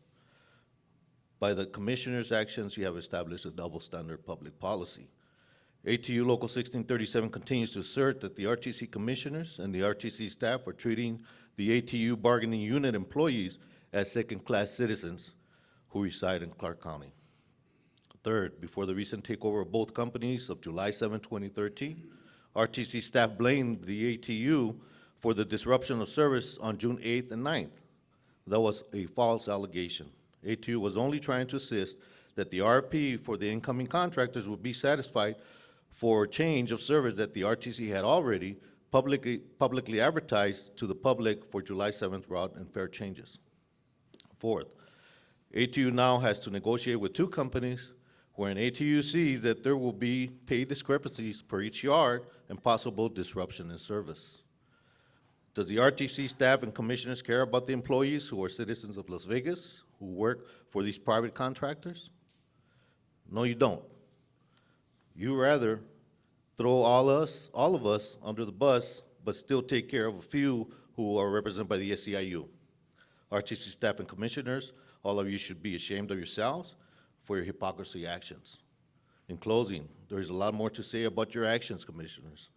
By the commissioners' actions, you have established a double standard public policy. ATU Local 1637 continues to assert that the RTC commissioners and the RTC staff are treating the ATU bargaining unit employees as second-class citizens who reside in Clark County. Third, before the recent takeover of both companies of July 7, 2013, RTC staff blamed the ATU for the disruption of service on June 8th and 9th. That was a false allegation. ATU was only trying to assist that the RFP for the incoming contractors would be satisfied for change of service that the RTC had already publicly advertised to the public for July 7th route and fare changes. Fourth, ATU now has to negotiate with two companies wherein ATU sees that there will be pay discrepancies per each yard and possible disruption in service. Does the RTC staff and commissioners care about the employees who are citizens of Las Vegas who work for these private contractors? No, you don't. You rather throw all of us under the bus, but still take care of a few who are represented by the SEIU. RTC staff and commissioners, all of you should be ashamed of yourselves for your hypocrisy actions. In closing, there is a lot more to say about your actions, commissioners.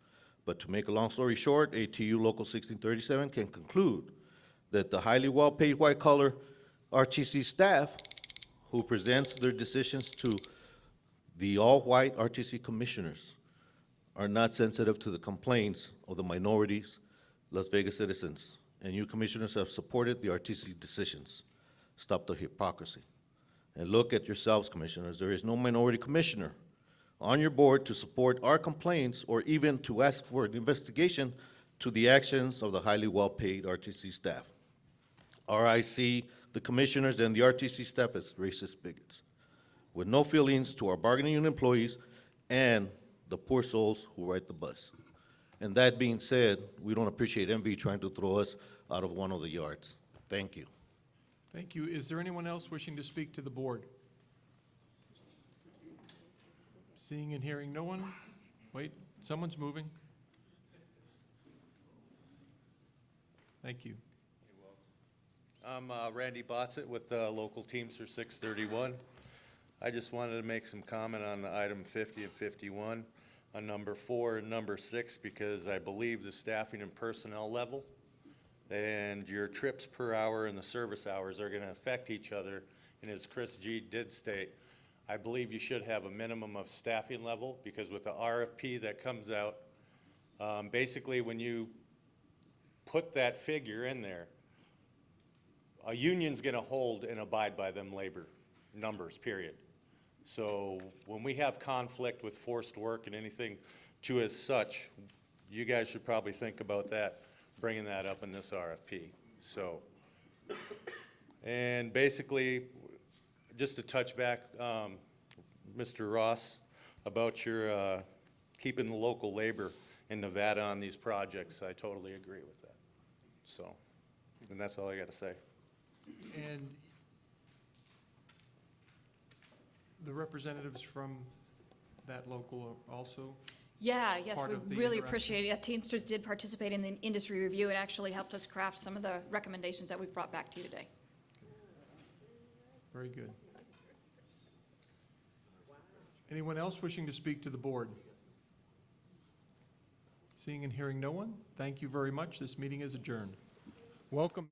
But to make a long story short, ATU Local 1637 can conclude that the highly well-paid white-collar RTC staff who presents their decisions to the all-white RTC commissioners are not sensitive to the complaints of the minorities, Las Vegas citizens, and you commissioners have supported the RTC decisions. Stop the hypocrisy. And look at yourselves, commissioners. There is no minority commissioner on your board to support our complaints or even to ask for an investigation to the actions of the highly well-paid RTC staff. I see the commissioners and the RTC staff as racist bigots with no feelings to our bargaining unit employees and the poor souls who ride the bus. And that being said, we don't appreciate MV trying to throw us out of one of the yards. Thank you. Thank you. Is there anyone else wishing to speak to the board? Seeing and hearing no one? Wait, someone's moving. Thank you. I'm Randy Botzett with Local Teamsters 631. I just wanted to make some comment on item 50 and 51, on number 4 and number 6, because I believe the staffing and personnel level and your trips per hour and the service hours are going to affect each other. And as Chris G. did state, I believe you should have a minimum of staffing level, because with the RFP that comes out, basically when you put that figure in there, a union's going to hold and abide by them labor numbers, period. So when we have conflict with forced work and anything to as such, you guys should probably think about that, bringing that up in this RFP. So, and basically, just to touch back, Mr. Ross, about your keeping the local labor in Nevada on these projects, I totally agree with that. So, and that's all I got to say. And the representatives from that local are also Yeah, yes, part we of the really interaction? appreciate it. Yeah, Teamsters did participate in the industry review. It actually helped us craft some of the recommendations that we've brought back to you today. Very good. Anyone else wishing to speak to the board? Seeing and hearing no one, thank you very much. This meeting is adjourned. Welcome.